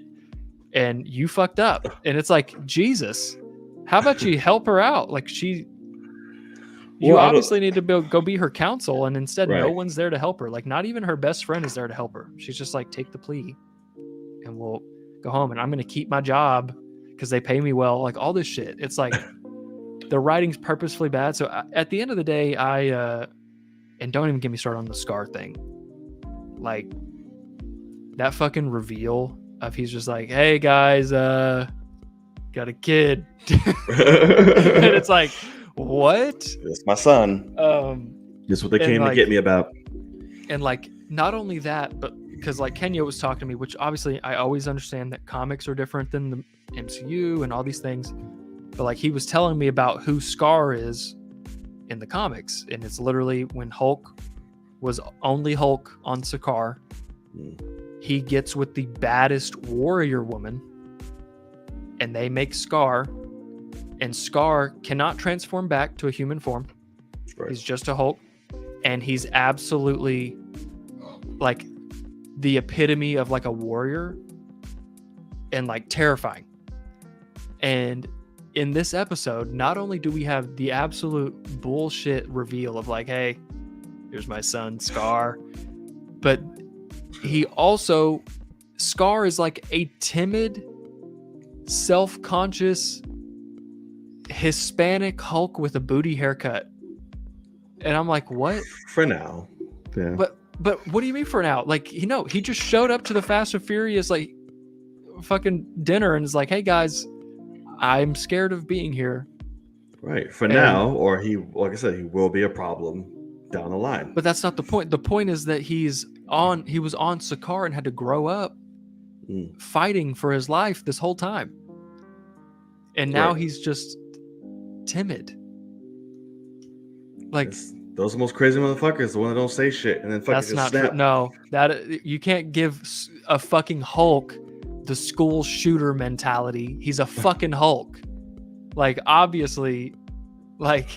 and you fucked up. And it's like, Jesus, how about you help her out? Like you obviously need to go be her counsel, and instead no one's there to help her. Like not even her best friend is there to help her. She's just like, take the plea and we'll go home and I'm going to keep my job because they pay me well. Like all this shit. It's like the writing's purposefully bad. So at the end of the day, and don't even get me started on the Scar thing. Like that fucking reveal of he's just like, hey guys, got a kid. And it's like, what? It's my son. This is what they came to get me about. And like, not only that, but because like Kenya was talking to me, which obviously I always understand that comics are different than the MCU and all these things. But like he was telling me about who Scar is in the comics. And it's literally when Hulk was only Hulk on Sakaar, he gets with the baddest warrior woman and they make Scar. And Scar cannot transform back to a human form. Right. He's just a Hulk. And he's absolutely like the epitome of like a warrior and like terrifying. And in this episode, not only do we have the absolute bullshit reveal of like, hey, here's my son, Scar, but Scar is like a timid, self-conscious Hispanic Hulk with a booty haircut. And I'm like, what? For now. Yeah. But what do you mean for now? Like, he just showed up to the Fast and Furious like fucking dinner and is like, hey guys, I'm scared of being here. Right. For now, or like I said, he will be a problem down the line. But that's not the point. The point is that he was on Sakaar and had to grow up fighting for his life this whole time. And now he's just timid. Like those are the most crazy motherfuckers, the one that don't say shit and then fucking that's just not snap. True. No, that you can't give a fucking Hulk the school shooter mentality. He's a fucking Hulk. Like obviously, like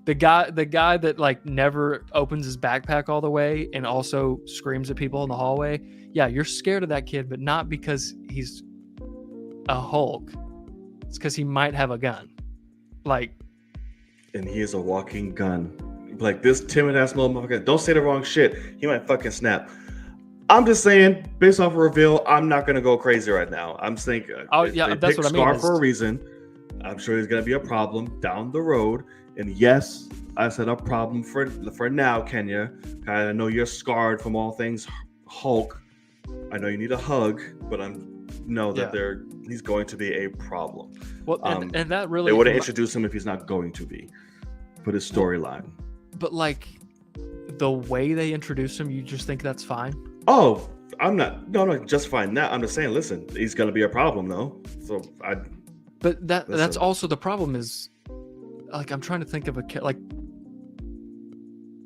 the guy that like never opens his backpack all the way and also screams at people in the hallway. Yeah, you're scared of that kid, but not because he's a Hulk. It's because he might have a gun. Like, and he is a walking gun. Like this timid ass motherfucker. Don't say the wrong shit. He might fucking snap. I'm just saying, based off a reveal, I'm not gonna go crazy right now. I'm thinking, that's what I mean. Scar for a reason. I'm sure there's gonna be a problem down the road. And yes, I said a problem for now, Kenya. I know you're scarred from all things Hulk. I know you need a hug, but he's going to be a problem. Well, and that really they would have introduced him if he's not going to be for his storyline. But like the way they introduce him, you just think that's fine? Oh, I'm not justifying that. I'm just saying, listen, he's going to be a problem though. So But that's also the problem is, like, I'm trying to think of like,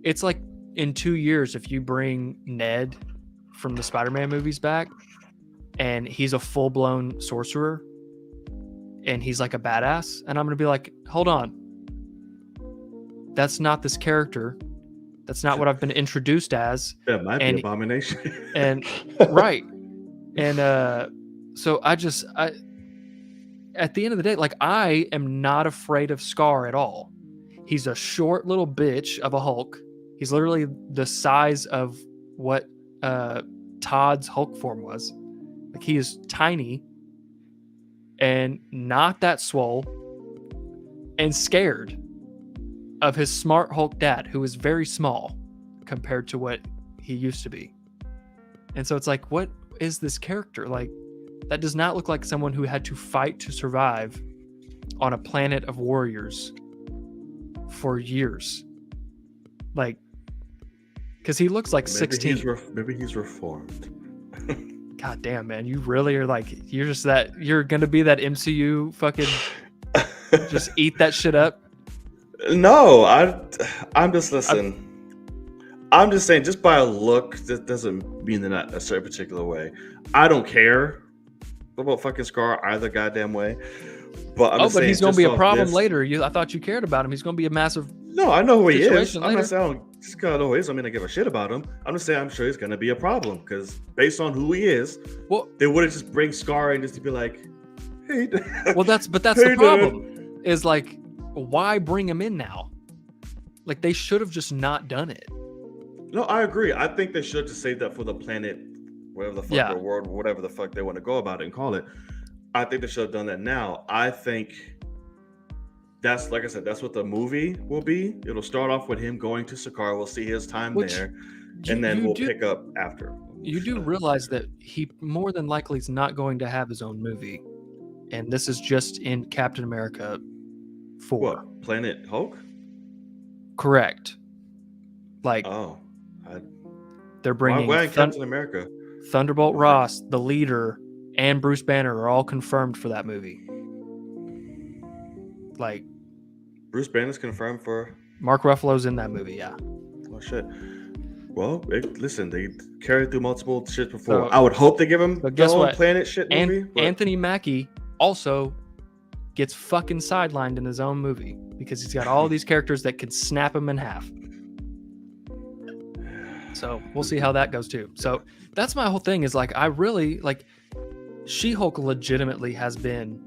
it's like in 2 years if you bring Ned from the Spider-Man movies back and he's a full-blown sorcerer and he's like a badass, and I'm gonna be like, hold on, that's not this character, that's not what I've been introduced as. That might be Abomination. And right. And so I at the end of the day, like, I am not afraid of Scar at all. He's a short little bitch of a Hulk. He's literally the size of what Todd's Hulk form was. Like, he is tiny and not that swole and scared. of his smart Hulk dad, who is very small compared to what he used to be. And so it's like, what is this character? Like, that does not look like someone who had to fight to survive on a planet of warriors for years. Like, because he looks like 16. Maybe he's reformed. God damn, man. You really are like, you're going to be that MCU fucking, just eat that shit up. No, I'm just listening. I'm just saying, just by a look, that doesn't mean they're not a certain particular way. I don't care about fucking Scar either goddamn way. But I'm just saying, he's going to be a problem later. I thought you cared about him. He's going to be a massive. No, I know who he is. I'm later. not saying I don't just know who he is. I mean, I give a shit about him. I'm just saying I'm sure he's going to be a problem because based on who he is, well, they wouldn't just bring Scar in just to be like, hey. Well, that's hey, the problem. Is like, why bring him in now? Like, they should have just not done it. No, I agree. I think they should just save that for the planet, whatever the fuck, or world, whatever the fuck they want to go about it and call it. I think they should have done that now. I think that's, like I said, that's what the movie will be. It'll start off with him going to Sakaar. We'll see his time there, and then we'll pick up after. You do realize that he more than likely is not going to have his own movie, and this is just in Captain America 4. What, Planet Hulk? Correct. Like, they're bringing Captain America, Thunderbolt Ross, the leader, and Bruce Banner are all confirmed for that movie. Like, Bruce Banner's confirmed for. Mark Ruffalo's in that movie, yeah. Oh shit. Well, listen, they carried through multiple shit before. I would hope they give him the whole Planet shit movie. Anthony Mackie also gets fucking sidelined in his own movie because he's got all these characters that can snap him in half. So we'll see how that goes too. So that's my whole thing is like, I really like She-Hulk legitimately has been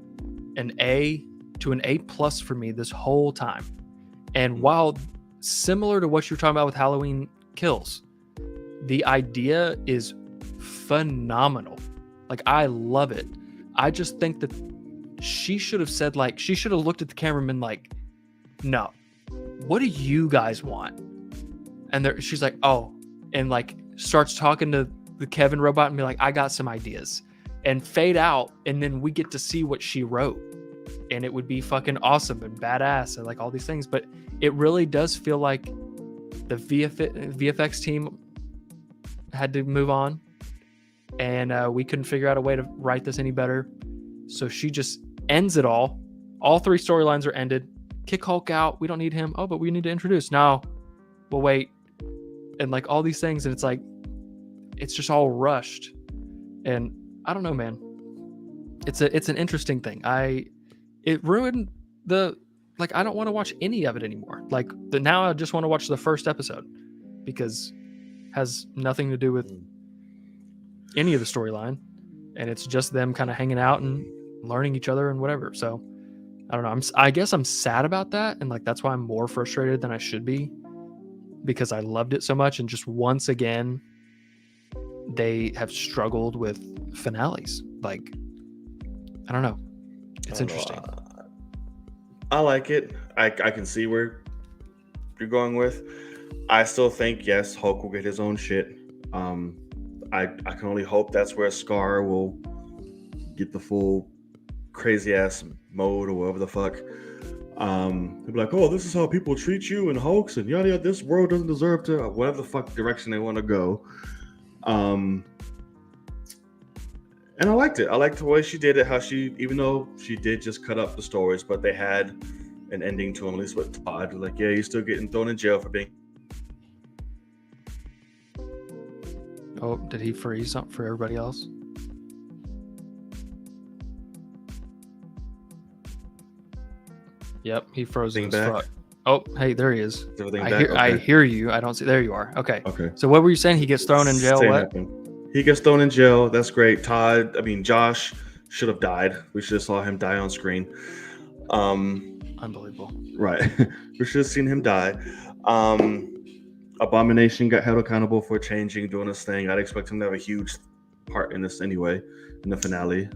an A to an A+ for me this whole time. And while similar to what you're talking about with Halloween Kills, the idea is phenomenal. Like, I love it. I just think that she should have said, like, she should have looked at the cameraman like, no, what do you guys want? And she's like, oh, and like starts talking to the Kevin robot and be like, I got some ideas, and fade out. And then we get to see what she wrote, and it would be fucking awesome and badass and like all these things. But it really does feel like the VFX team had to move on, and we couldn't figure out a way to write this any better. So she just ends it all. All 3 storylines are ended. Kick Hulk out. We don't need him. Oh, but we need to introduce. No, we'll wait. And like all these things, and it's like, it's just all rushed. And I don't know, man. It's an interesting thing. It ruined like, I don't want to watch any of it anymore. Like, now I just want to watch the first episode because it has nothing to do with any of the storyline, and it's just them kind of hanging out and learning each other and whatever. So I don't know. I guess I'm sad about that, and like that's why I'm more frustrated than I should be, because I loved it so much, and just once again they have struggled with finales. Like, I don't know. It's interesting. I like it. I can see where you're going with. I still think, yes, Hulk will get his own shit. I can only hope that's where Scar will get the full crazy ass mode or whatever the fuck. They'll be like, oh, this is how people treat you and Hulks and yada yada. This world doesn't deserve to, whatever the fuck direction they want to go. And I liked it. I liked the way she did it. How she, even though she did just cut up the stories, but they had an ending to them, at least with Todd. Like, yeah, he's still getting thrown in jail for being. Oh, did he freeze something for everybody else? Yep, he froze as fuck. Oh, hey, there he is. I hear you. I don't see. There you are. Okay. So what were you saying? He gets thrown in jail. What? He gets thrown in jail. That's great. Josh should have died. We should have saw him die on screen. Unbelievable. Right. We should have seen him die. Abomination got held accountable for doing this thing. I'd expect him to have a huge part in this anyway, in the finale.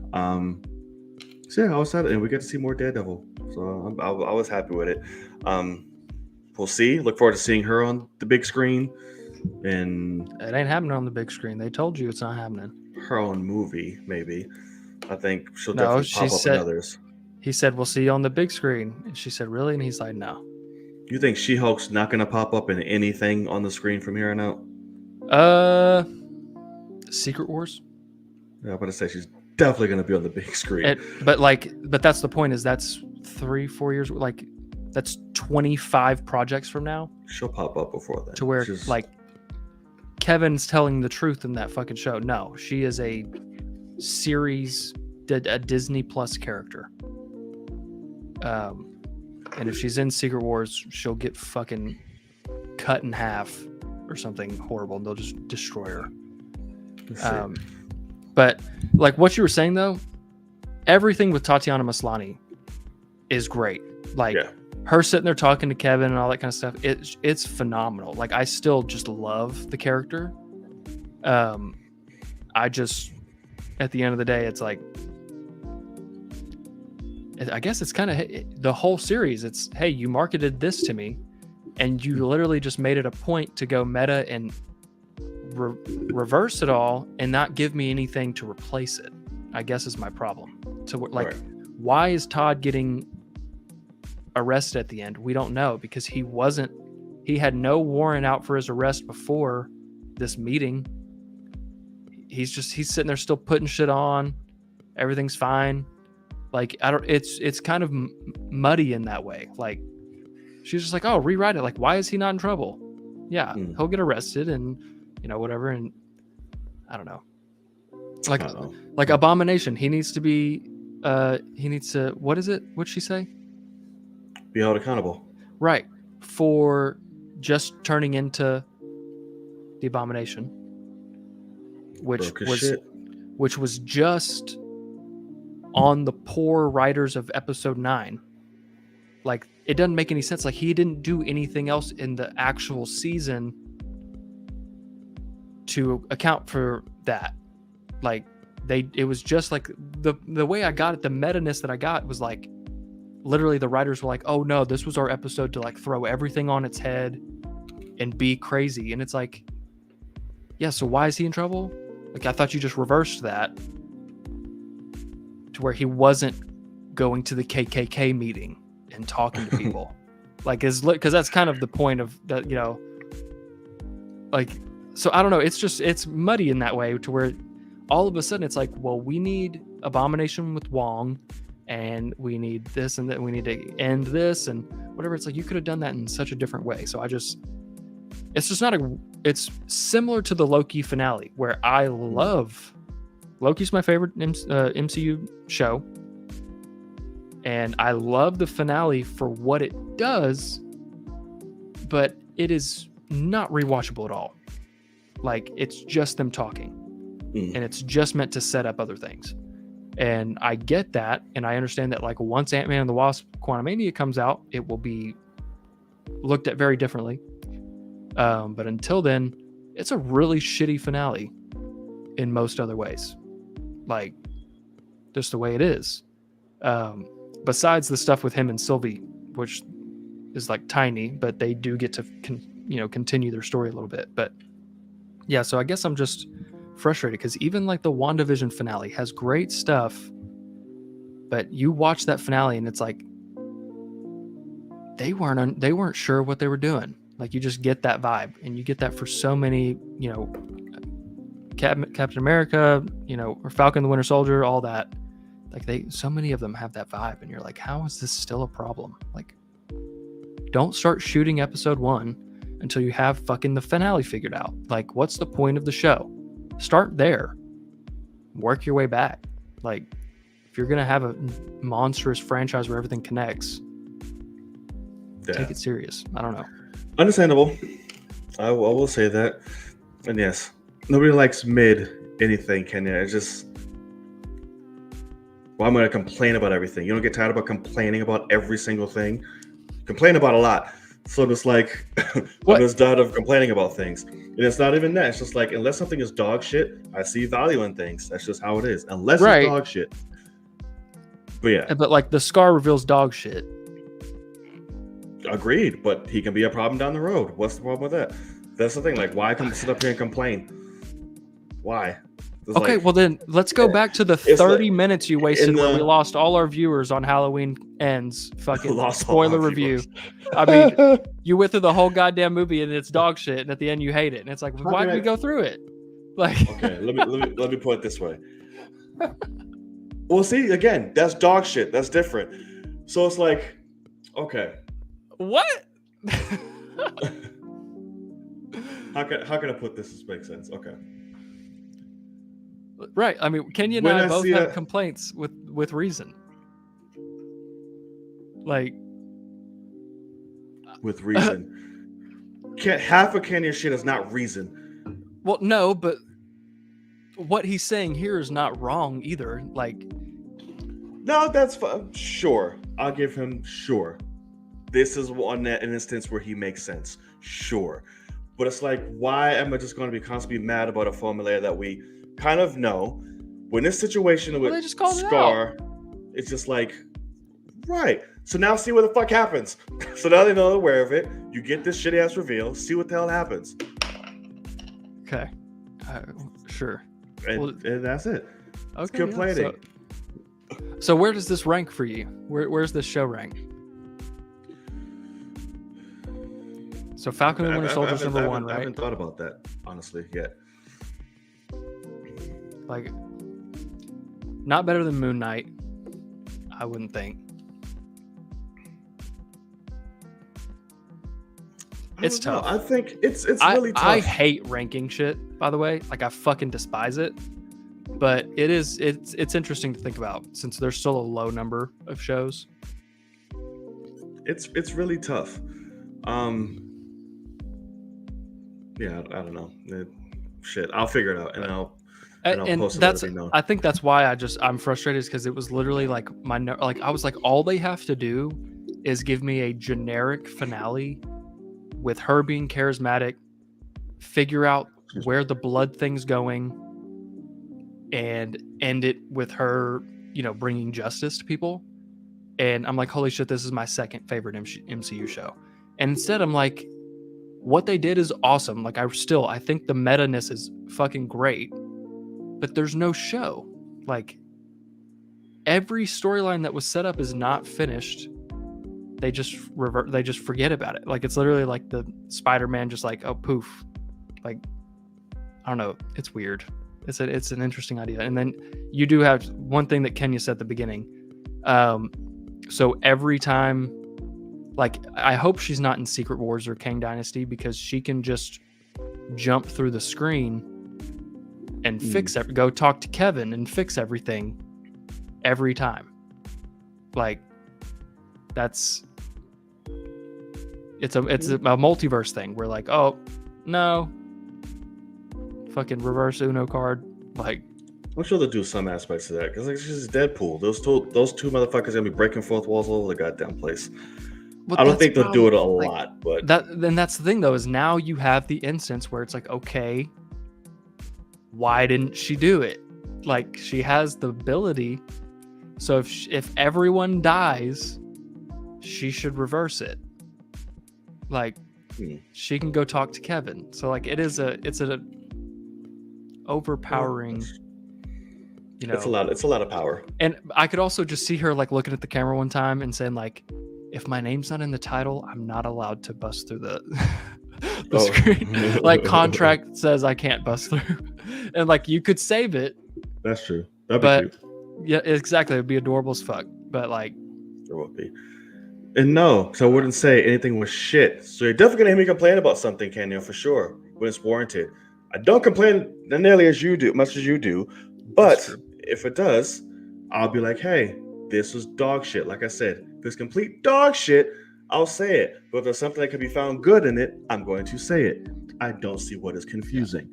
So yeah, I was sad, and we get to see more Daredevil. So I was happy with it. we'll see. Look forward to seeing her on the big screen and It ain't happening on the big screen. They told you it's not happening. her own movie, maybe. I think she'll No, definitely she pop up in said. others. He said, "We'll see you on the big screen." And she said, "Really?" And he's like, "No." You think She-Hulk's not going to pop up in anything on the screen from here on out? Secret Wars. Yeah, I'm going to say she's definitely going to be on the big screen. But that's the point. Is that's 3-4 years? Like, that's 25 projects from now. She'll pop up before then. To where like Kevin's telling the truth in that fucking show. No, she is a series, a Disney Plus character. And if she's in Secret Wars, she'll get fucking cut in half or something horrible, and they'll just destroy her. But like what you were saying though, everything with Tatiana Maslany is great. Like her sitting there talking to Kevin and all that kind of stuff, it's phenomenal. Like I still just love the character. I just, at the end of the day, it's like, I guess it's kind of the whole series. It's, hey, you marketed this to me and you literally just made it a point to go meta and reverse it all and not give me anything to replace it, I guess is my problem. So like, why is Todd getting arrested at the end? We don't know, because he had no warrant out for his arrest before this meeting. He's sitting there still putting shit on. Everything's fine. Like, it's kind of muddy in that way. Like, she's just like, oh, rewrite it. Like, why is he not in trouble? Yeah, he'll get arrested and, whatever. And I don't know. Like Abomination, he needs to, what is it? What'd she say? Be held accountable. Right. For just turning into the Abomination, which was just on the poor writers of episode 9. Like, it doesn't make any sense. Like, he didn't do anything else in the actual season to account for that. Like, it was just like the way I got it, the meta-ness that I got was like, literally the writers were like, oh no, this was our episode to like throw everything on its head and be crazy. And it's like, yeah, so why is he in trouble? Like, I thought you just reversed that to where he wasn't going to the KKK meeting and talking to people. Like, because that's kind of the point of that, like, so I don't know. It's muddy in that way to where all of a sudden it's like, well, we need Abomination with Wong and we need this and that. We need to end this and whatever. It's like, you could have done that in such a different way. So it's similar to the Loki finale, where I love Loki's my favorite MCU show. And I love the finale for what it does, but it is not rewatchable at all. Like, it's just them talking, and it's just meant to set up other things. And I get that, and I understand that, like, once Ant-Man and the Wasp: Quantumania comes out, it will be looked at very differently. But until then, it's a really shitty finale in most other ways. Like, just the way it is. Besides the stuff with him and Sylvie, which is like tiny, but they do get to continue their story a little bit. But yeah, so I guess I'm just frustrated because even like the WandaVision finale has great stuff, but you watch that finale and it's like they weren't sure what they were doing. Like, you just get that vibe, and you get that for so many, Captain America, or Falcon the Winter Soldier, all that. Like, so many of them have that vibe, and you're like, how is this still a problem? Like, don't start shooting episode 1 until you have fucking the finale figured out. Like, what's the point of the show? Start there. Work your way back. Like, if you're gonna have a monstrous franchise where everything connects, take it serious. I don't know. Understandable. I will say that. And yes, nobody likes mid anything, Kenya. It's just, well, I'm going to complain about everything. You don't get tired about complaining about every single thing? Complain about a lot. So it's like, I'm just tired of complaining about things. And it's not even that. It's just like, unless something is dog shit, I see value in things. That's just how it is. Unless it's dog shit. But yeah. But like, the Scar reveals dog shit. Agreed, but he can be a problem down the road. What's the problem with that? That's the thing. Like, why come sit up here and complain? Why? It's Okay, like, well then let's go back to the it's 30 like- minutes you wasted in where we the- lost all our viewers on Halloween Ends. Fucking Lost all spoiler our review. viewers. I mean, you went through the whole goddamn movie and it's dog shit, and at the end you hate it, and it's like, How why can did we I- go through it? Like, Okay, let me put it this way. Well, see, again, that's dog shit. That's different. So it's like, okay, what? how can I put this to make sense? Okay. Right. I mean, Kenya and When I I both see have a- complaints with reason. Like, With reason. Half of Kenya's shit is not reason. well, no, but what he's saying here is not wrong either. Like, No, that's fine. Sure. I'll give him sure. This is an instance where he makes sense. Sure. But it's like, why am I just going to be constantly mad about a formula that we kind of know? When this situation with they just called it Scar, it's just like, right. So now see what the fuck happens. So now they know they're aware of it. You get this shitty ass reveal. See what the hell happens. okay, sure. And, Well, and that's it. Okay. Complaining. So where does this rank for you? Where's this show rank? So Falcon and Winter Soldier's number one, I right? haven't thought about that, honestly, yet. Like, not better than Moon Knight, I wouldn't think. It's tough. I think it's really tough. I hate ranking shit, by the way. Like, I fucking despise it. But it's interesting to think about since there's still a low number of shows. It's really tough. Yeah, I don't know. Shit, I'll figure it out and I'll post it. That's Let it be known. I think that's why I'm frustrated because it was literally like I was like, all they have to do is give me a generic finale with her being charismatic, figure out where the blood thing's going, and end it with her, bringing justice to people. And I'm like, holy shit, this is my second favorite MCU show. And instead, I'm like, what they did is awesome. Like, I think the meta-ness is fucking great, but there's no show. Like, every storyline that was set up is not finished. They just they just forget about it. Like, it's literally like the Spider-Man just like, oh, poof. Like, I don't know. It's weird. It's an interesting idea. And then you do have one thing that Kenya said at the beginning. So every time, like, I hope she's not in Secret Wars or Kang Dynasty because she can just jump through the screen and go talk to Kevin and fix everything every time. Like, it's a multiverse thing where, like, oh no, fucking reverse Uno card. Like, I'm sure they'll do some aspects of that because like, she's Deadpool. Those two motherfuckers gonna be breaking fourth walls all over the goddamn place. but I don't think they'll probably, do it a like, lot, but then that's the thing though, is now you have the instance where it's like, okay, why didn't she do it? Like, she has the ability, so if everyone dies, she should reverse it. Like, she can go talk to Kevin. So like, it's an overpowering, it's a lot of power. And I could also just see her like looking at the camera one time and saying like, if my name's not in the title, I'm not allowed to bust through the screen. Like, contract says I can't bust through. And like, you could save it. That's true. That'd be cute. Yeah, exactly. It'd be adorable as fuck. But like, There will be. And no, so I wouldn't say anything was shit. So you're definitely gonna hear me complain about something, Kenya, for sure, when it's warranted. I don't complain nearly as much as you do, but if it does, I'll be like, hey, this was dog shit. Like I said, if it's complete dog shit, I'll say it. But if there's something that can be found good in it, I'm going to say it. I don't see what is confusing.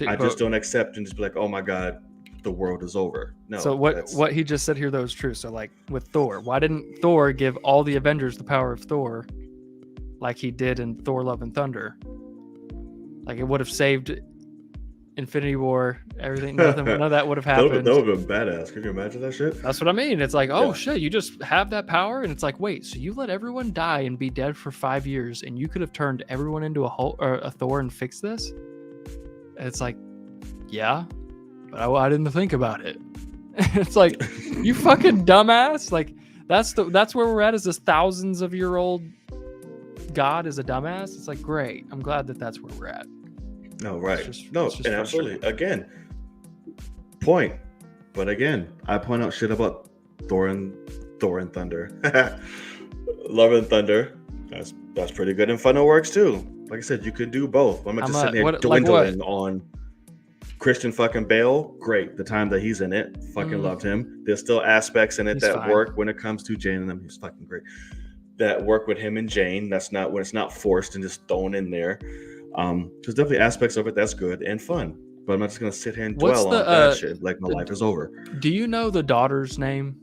I just don't accept and just be like, oh my God, the world is over. No. So what he just said here though is true. So like with Thor, why didn't Thor give all the Avengers the power of Thor like he did in Thor Love and Thunder? Like, it would have saved Infinity War, everything, nothing, none of that would have That happened. would have been badass. Could you imagine that shit? That's what I mean. It's like, oh Yeah. shit, you just have that power, and it's like, wait, so you let everyone die and be dead for 5 years, and you could have turned everyone into a Hulk or a Thor and fixed this? And it's like, yeah, but I didn't think about it. It's like, you fucking dumbass. Like that's where we're at. Is this thousands of year old God is a dumbass? It's like, great. I'm glad that's where we're at. No, right. It's just And absolutely. Again, point. But again, I point out shit about Thor and Thunder. Love and Thunder. That's pretty good and fun. It works too. Like I said, you could do both. I'm not just sitting there dwindling on Christian fucking Bale. Great. The time that he's in it, fucking loved him. There's still aspects in it He's that fine. work when it comes to Jane and them. He's fucking great. That work with him and Jane. That's not when it's not forced and just thrown in there. There's definitely aspects of it that's good and fun. But I'm not just gonna sit here and dwell on that shit like my life is over. Do you know the daughter's name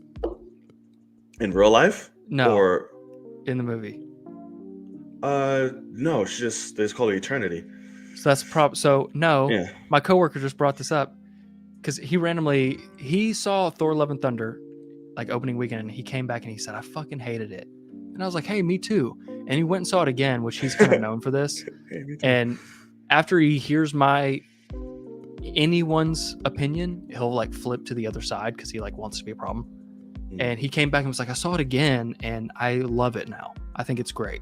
in real life? No. Or in the movie? No. She just they just call her Eternity. So that's no. Yeah. My coworker just brought this up because he saw Thor: Love and Thunder like opening weekend, and he came back and he said, I fucking hated it. And I was like, hey, me too. And he went and saw it again, which he's kind of known for this. Hey, me too. And after he hears anyone's opinion, he'll like flip to the other side because he like wants to be a problem. And he came back and was like, I saw it again and I love it now. I think it's great.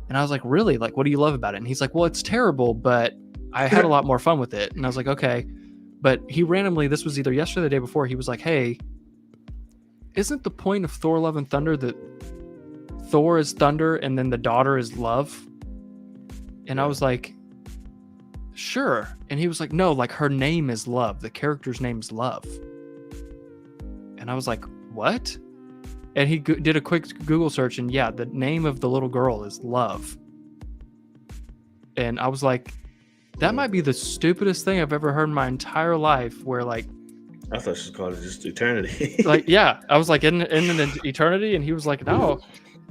And I was like, really? Like, what do you love about it? And he's like, well, it's terrible, but I had a lot more fun with it. And I was like, okay. But he randomly, this was either yesterday or the day before, he was like, hey, isn't the point of Thor: Love and Thunder that Thor is thunder and then the daughter is love? And I was like, sure. And he was like, no, like her name is Love. The character's name is Love. And I was like, what? And he did a quick Google search, and yeah, the name of the little girl is Love. And I was like, that might be the stupidest thing I've ever heard in my entire life, where like, I thought she called it just Eternity. like, yeah, I was like, in an eternity, and he was like, no.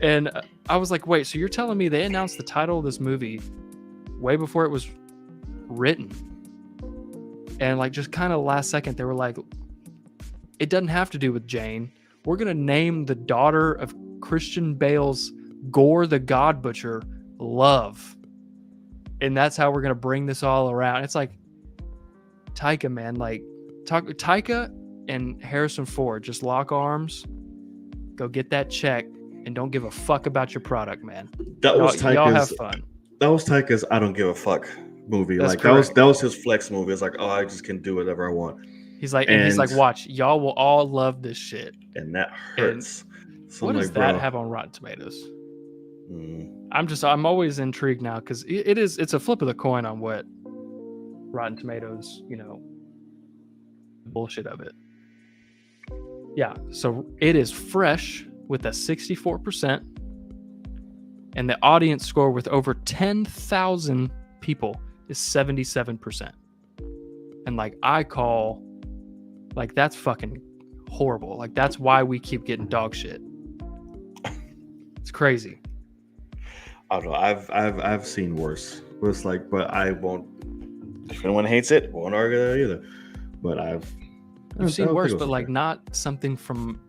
And I was like, wait, so you're telling me they announced the title of this movie way before it was written? And like, just kind of last second, they were like, it doesn't have to do with Jane. We're going to name the daughter of Christian Bale's Gore the God Butcher Love. And that's how we're going to bring this all around. It's like, Taika, man, like, Taika and Harrison Ford, just lock arms, go get that check, and don't give a fuck about your product, man. Y'all have fun. That was Taika's I don't give a fuck movie. That's like correct. that was his flex movie. It's like, oh, I just can do whatever I want. He's like, watch, y'all will all love this shit. And that hurts. So what does that have on Rotten Tomatoes? I'm always intrigued now because it's a flip of the coin on what Rotten Tomatoes, bullshit of it. Yeah, so it is fresh with a 64%, and the audience score with over 10,000 people is 77%. And like, I call, like, that's fucking horrible. Like, that's why we keep getting dog shit. It's crazy. I don't know. I've seen worse. It's like, but I won't. If anyone hates it, won't argue that either. But You've seen worse, but like not something from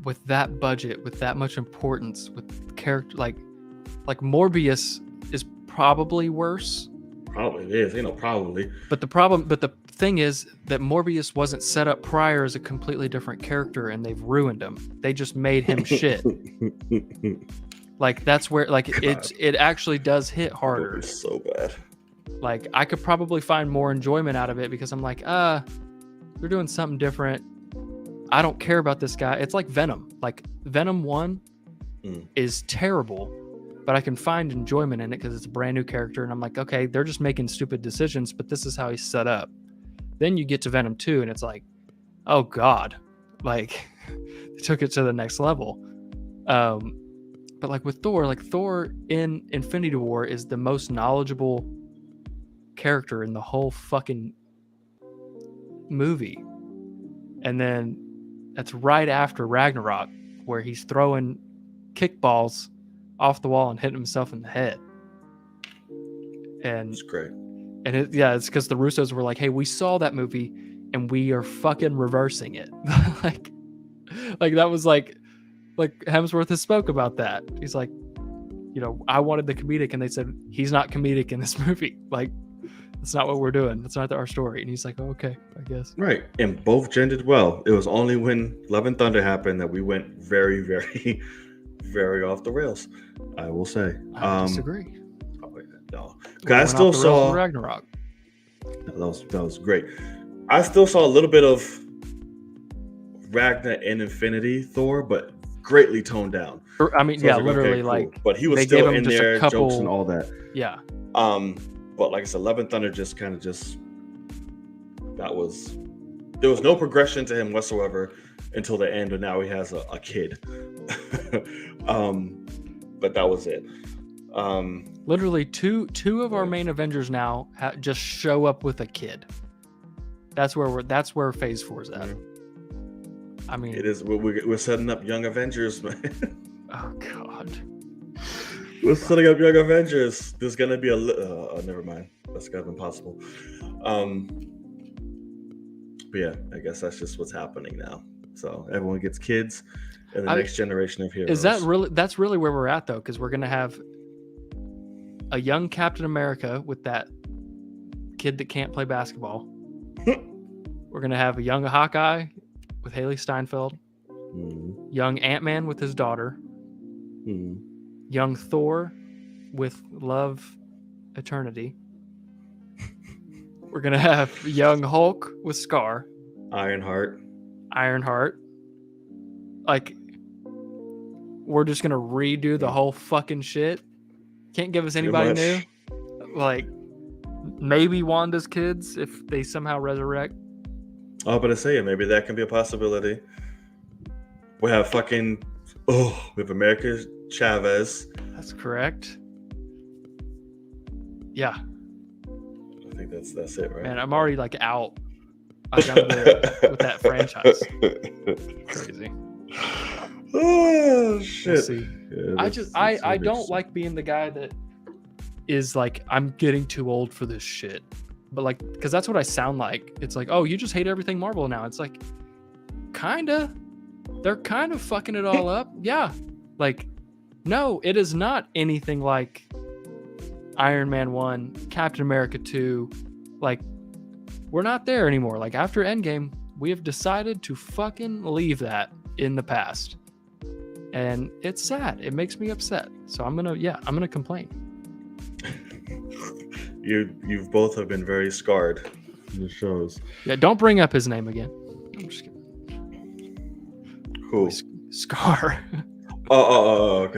with that budget, with that much importance, with character, like Morbius is probably worse. Probably is, probably. But the thing is that Morbius wasn't set up prior as a completely different character, and they've ruined him. They just made him shit. Like, that's where, like, it actually does hit harder. It's so bad. Like, I could probably find more enjoyment out of it because I'm like, they're doing something different. I don't care about this guy. It's like Venom. Like, Venom 1 is terrible, but I can find enjoyment in it because it's a brand new character, and I'm like, okay, they're just making stupid decisions, but this is how he's set up. Then you get to Venom 2, and it's like, oh God, like, they took it to the next level. But like with Thor, like Thor in Infinity War is the most knowledgeable character in the whole fucking movie. And then that's right after Ragnarok, where he's throwing kickballs off the wall and hitting himself in the head. And it's great. And it's because the Russos were like, hey, we saw that movie and we are fucking reversing it. like that was like Hemsworth has spoke about that. He's like, I wanted the comedic, and they said he's not comedic in this movie. Like, that's not what we're doing. That's not our story. And he's like, oh, okay, I guess. Right. And both gendered well. It was only when Love and Thunder happened that we went very, very, very off the rails, I will say. I disagree. No. I still saw Ragnarok. That was great. I still saw a little bit of Ragnar and Infinity Thor, but greatly toned down. I mean, so yeah, like, literally, okay, cool. But he was still in there, jokes and all that. Yeah. But like I said, Love and Thunder there was no progression to him whatsoever until the end, and now he has a kid. But that was it. Literally, two of our main Avengers now just show up with a kid. That's where Phase 4 is at. I mean, it is. We're setting up young Avengers, man. Oh God. We're setting up young Avengers. There's gonna be never mind. That's kind of impossible. But yeah, I guess that's just what's happening now. So everyone gets kids, and the next generation of heroes. Is that really? That's really where we're at, though, because we're gonna have a young Captain America with that kid that can't play basketball. We're gonna have a young Hawkeye with Haley Steinfeld. Young Ant-Man with his daughter. Young Thor with Love Eternity. We're going to have young Hulk with Scar. Ironheart. Like, we're just going to redo the whole fucking shit. Can't give us anybody new. Like, maybe Wanda's kids if they somehow resurrect. Oh, but I say it. Maybe that can be a possibility. We have we have America Chavez. That's correct. Yeah. I think that's it, right? Man, I'm already like out. Like, I'm good with that franchise. Crazy. Oh shit. We'll see. Yeah, I don't like being the guy that is like, I'm getting too old for this shit. But like, because that's what I sound like. It's like, oh, you just hate everything Marvel now. It's like, kinda. They're kind of fucking it all up. Yeah. Like, no, it is not anything like Iron Man 1, Captain America 2. Like, we're not there anymore. Like, after Endgame, we have decided to fucking leave that in the past. And it's sad. It makes me upset. So I'm gonna complain. You've both have been very scarred in the shows. Yeah, don't bring up his name again. I'm just kidding. Who? Scar. Oh.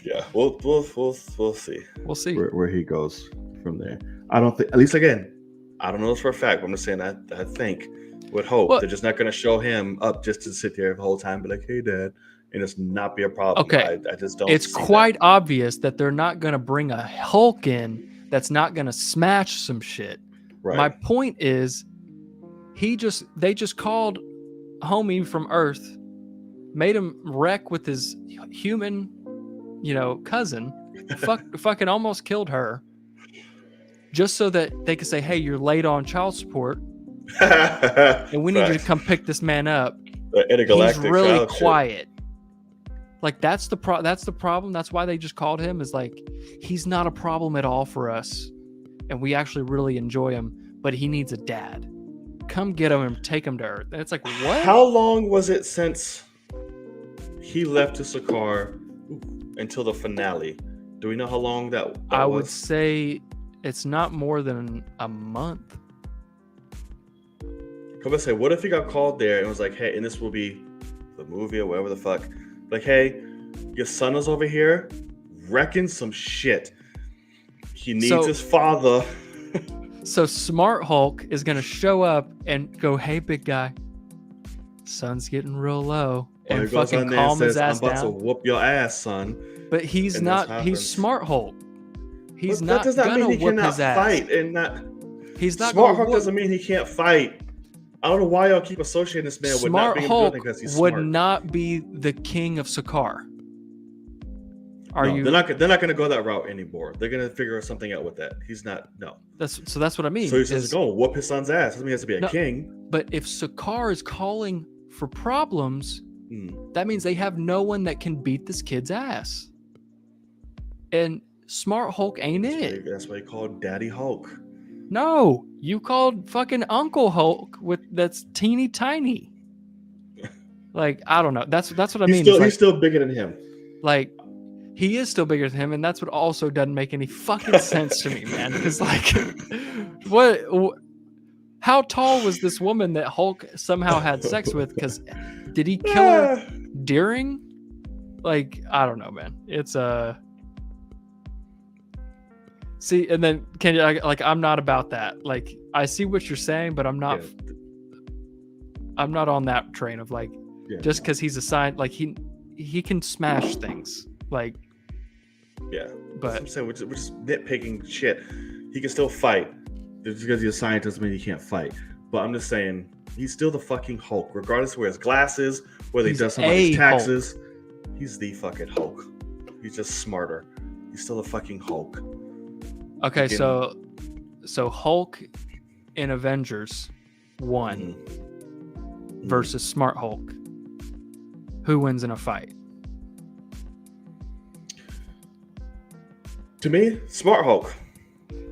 Yeah, we'll see. We'll see where he goes from there. I don't think, at least again, I don't know this for a fact, but I'm just saying I think, would hope they're just not going to show him up just to sit there the whole time, be like, "Hey, Dad," and it's not be a problem. Okay, I just don't. It's quite obvious that they're not going to bring a Hulk in that's not going to smash some shit. Right. My point is, they just called homie from Earth, made him wreck with his human, cousin, fucking almost killed her, just so that they could say, "Hey, you're late on child support, and we need you to come pick this man up." He's really quiet. Like, that's the problem. That's why they just called him. Is like, he's not a problem at all for us, and we actually really enjoy him, but he needs a dad. Come get him and take him to Earth. And it's like, what? How long was it since he left to Sakaar until the finale? Do we know how long that was? I would say it's not more than a month. Come on, say, what if he got called there and was like, "Hey," and this will be the movie or whatever the fuck. Like, "Hey, your son is over here wrecking some shit. He needs his father." So Smart Hulk is going to show up and go, "Hey, big guy, sun's getting real low," and fucking calm his ass down. "I'm about to whoop your ass, son." But he's not. He's Smart Hulk. He's not that does not gonna mean he whoop cannot his ass. Fight and not. He's not. Smart Hulk doesn't mean he can't fight. I don't know why y'all keep associating this man with not being Hulk good because he's smart. would not be the king of Sakaar. Are you? They're not going to go that route anymore. They're going to figure something out with that. He's not. No. That's what I mean. So he's just going to whoop his son's ass. Doesn't mean he has to be a king. But if Sakaar is calling for problems, that means they have no one that can beat this kid's ass. And Smart Hulk ain't it. That's why he called Daddy Hulk. No, you called fucking Uncle Hulk that's teeny tiny. Like, I don't know. That's what I mean. He's still bigger than him. Like, he is still bigger than him, and that's what also doesn't make any fucking sense to me, man. Because like, what? How tall was this woman that Hulk somehow had sex with? Because did he kill her during? Like, I don't know, man. It's See, and then I'm not about that. Like, I see what you're saying, but I'm not. Yeah. I'm not on that train of like, just because he's assigned, like he can smash things, like. Yeah, but I'm saying we're just nitpicking shit. He can still fight. Just because he's a scientist doesn't mean he can't fight. But I'm just saying he's still the fucking Hulk, regardless of where his glasses, whether he does somebody's taxes. Hulk. He's the fucking Hulk. He's just smarter. He's still the fucking Hulk. Okay, so Hulk in Avengers 1 versus Smart Hulk. Who wins in a fight? To me, Smart Hulk.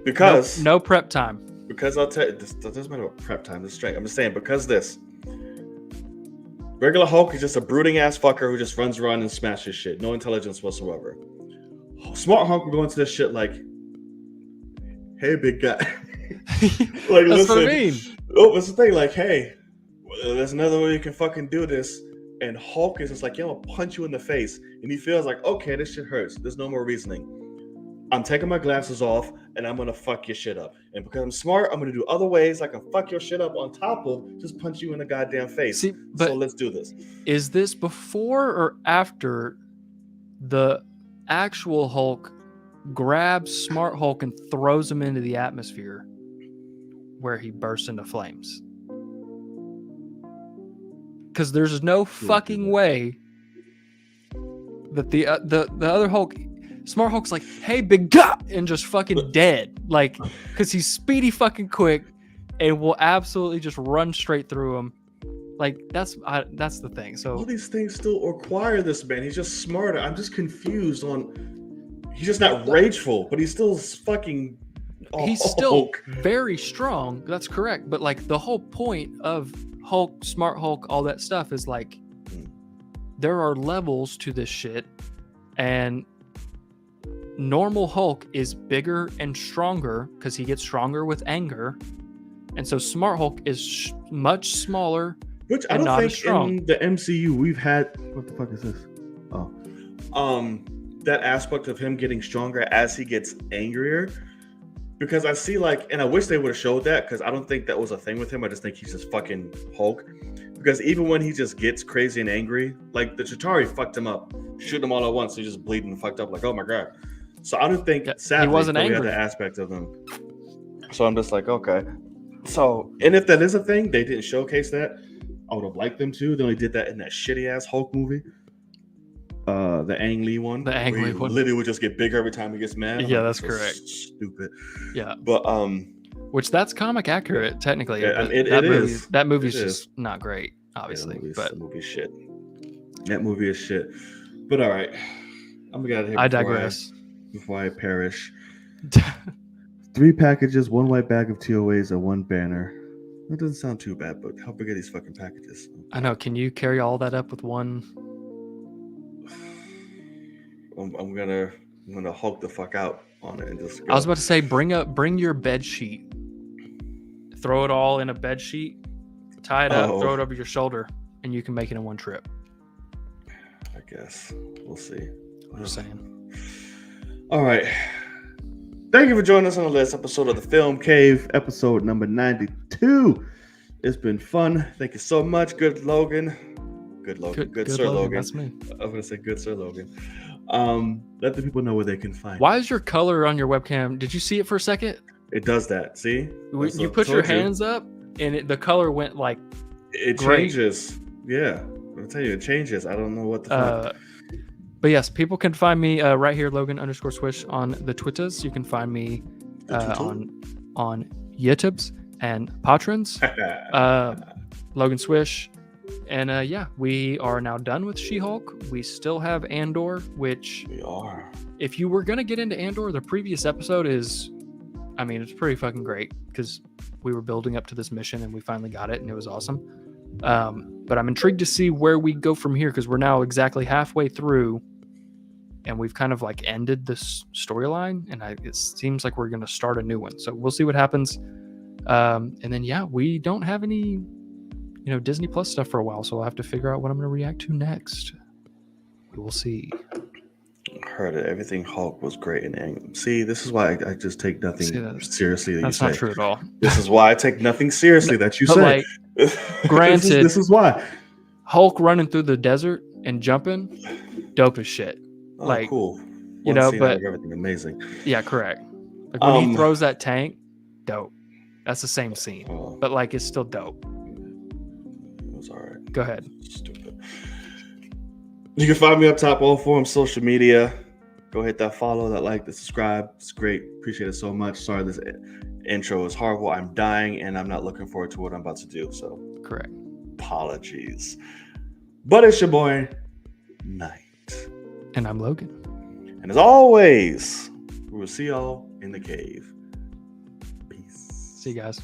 Because no prep time. Because I'll tell you, this doesn't matter about prep time. This is straight. I'm just saying because this regular Hulk is just a brooding ass fucker who just runs around and smashes shit. No intelligence whatsoever. Smart Hulk will go into this shit like, hey, big guy. Like, that's what I mean. Oh, that's the thing. Like, hey, there's another way you can fucking do this. And Hulk is just like, yeah, I'm gonna punch you in the face. And he feels like, okay, this shit hurts. There's no more reasoning. I'm taking my glasses off and I'm gonna fuck your shit up. And because I'm smart, I'm gonna do other ways I can fuck your shit up on top of just punch you in the goddamn face. See, but so let's do this. Is this before or after the actual Hulk grabs Smart Hulk and throws him into the atmosphere where he bursts into flames? Because there's no fucking way that the other Hulk, Smart Hulk's like, hey, big guy, and just fucking dead. Like, because he's speedy fucking quick and will absolutely just run straight through him. Like, that's the thing. So all these things still require this man. He's just smarter. I'm just confused on. He's just not rageful, but he's still fucking. He's still very strong. That's correct. But like the whole point of Hulk, Smart Hulk, all that stuff is like there are levels to this shit, and normal Hulk is bigger and stronger because he gets stronger with anger, and so Smart Hulk is much smaller. Which I don't think in the MCU we've had. What the fuck is this? Oh, that aspect of him getting stronger as he gets angrier. Because I see like, and I wish they would have showed that because I don't think that was a thing with him. I just think he's just fucking Hulk. Because even when he just gets crazy and angry, like the Chitauri fucked him up, shoot him all at once, he's just bleeding and fucked up. Like, oh my god. So I don't think sadly he wasn't angry. We had the aspect of him. So I'm just like, okay. So, and if that is a thing, they didn't showcase that. I would have liked them to. They only did that in that shitty ass Hulk movie. The Ang Lee one. The Ang Lee one. Literally would just get bigger every time he gets mad. Yeah, that's correct. Stupid. Yeah. But which that's comic accurate technically. Yeah, I mean, that movie's just not great, obviously. Yeah, but that movie's shit. That movie is shit. But all right. I'm gonna get out of here. I digress. Before I perish. 3 packages, 1 white bag of TOAs, and 1 banner. That doesn't sound too bad, but how big are these fucking packages? I know. Can you carry all that up with one? I'm gonna Hulk the fuck out on it and just go. I was about to say bring your bed sheet, throw it all in a bed sheet, tie it up, throw it over your shoulder, and you can make it in one trip. I guess we'll see. I'm just saying. All right. Thank you for joining us on the latest episode of the Film Cave, episode number 92. It's been fun. Thank you so much. Good Logan. Good Sir Logan. That's me. I'm going to say good Sir Logan. Let the people know where they can find. Why is your color on your webcam? Did you see it for a second? It does that. See? You put your hands up and the color went like it changes. Yeah. I'll tell you, it changes. I don't know what the fuck. But yes, people can find me right here, Logan_Swish on the Twitters. You can find me on YouTubes and Patrons, Logan Swish. And yeah, we are now done with She-Hulk. We still have Andor, which We are. If you were going to get into Andor, the previous episode is, I mean, it's pretty fucking great because we were building up to this mission and we finally got it and it was awesome. But I'm intrigued to see where we go from here because we're now exactly halfway through and we've kind of like ended this storyline and it seems like we're going to start a new one. So we'll see what happens. And then, yeah, we don't have any, Disney Plus stuff for a while. So I'll have to figure out what I'm going to react to next. We will see. Heard it. Everything Hulk was great. And see, this is why I just take nothing seriously. That's not true at all. This is why I take nothing seriously that you say. Like, granted, this is why. Hulk running through the desert and jumping, dope as shit. Oh, like, cool. But everything amazing. Yeah, correct. Like when he throws that tank, dope. That's the same scene, but like it's still dope. It was all right. Go ahead. Stupid. You can find me up top all forums, social media. Go hit that follow, that like, that subscribe. It's great. Appreciate it so much. Sorry, this intro is horrible. I'm dying, and I'm not looking forward to what I'm about to do. So correct. Apologies. But it's your boy, Knight. And I'm Logan. And as always, we will see y'all in the cave. Peace. See you guys.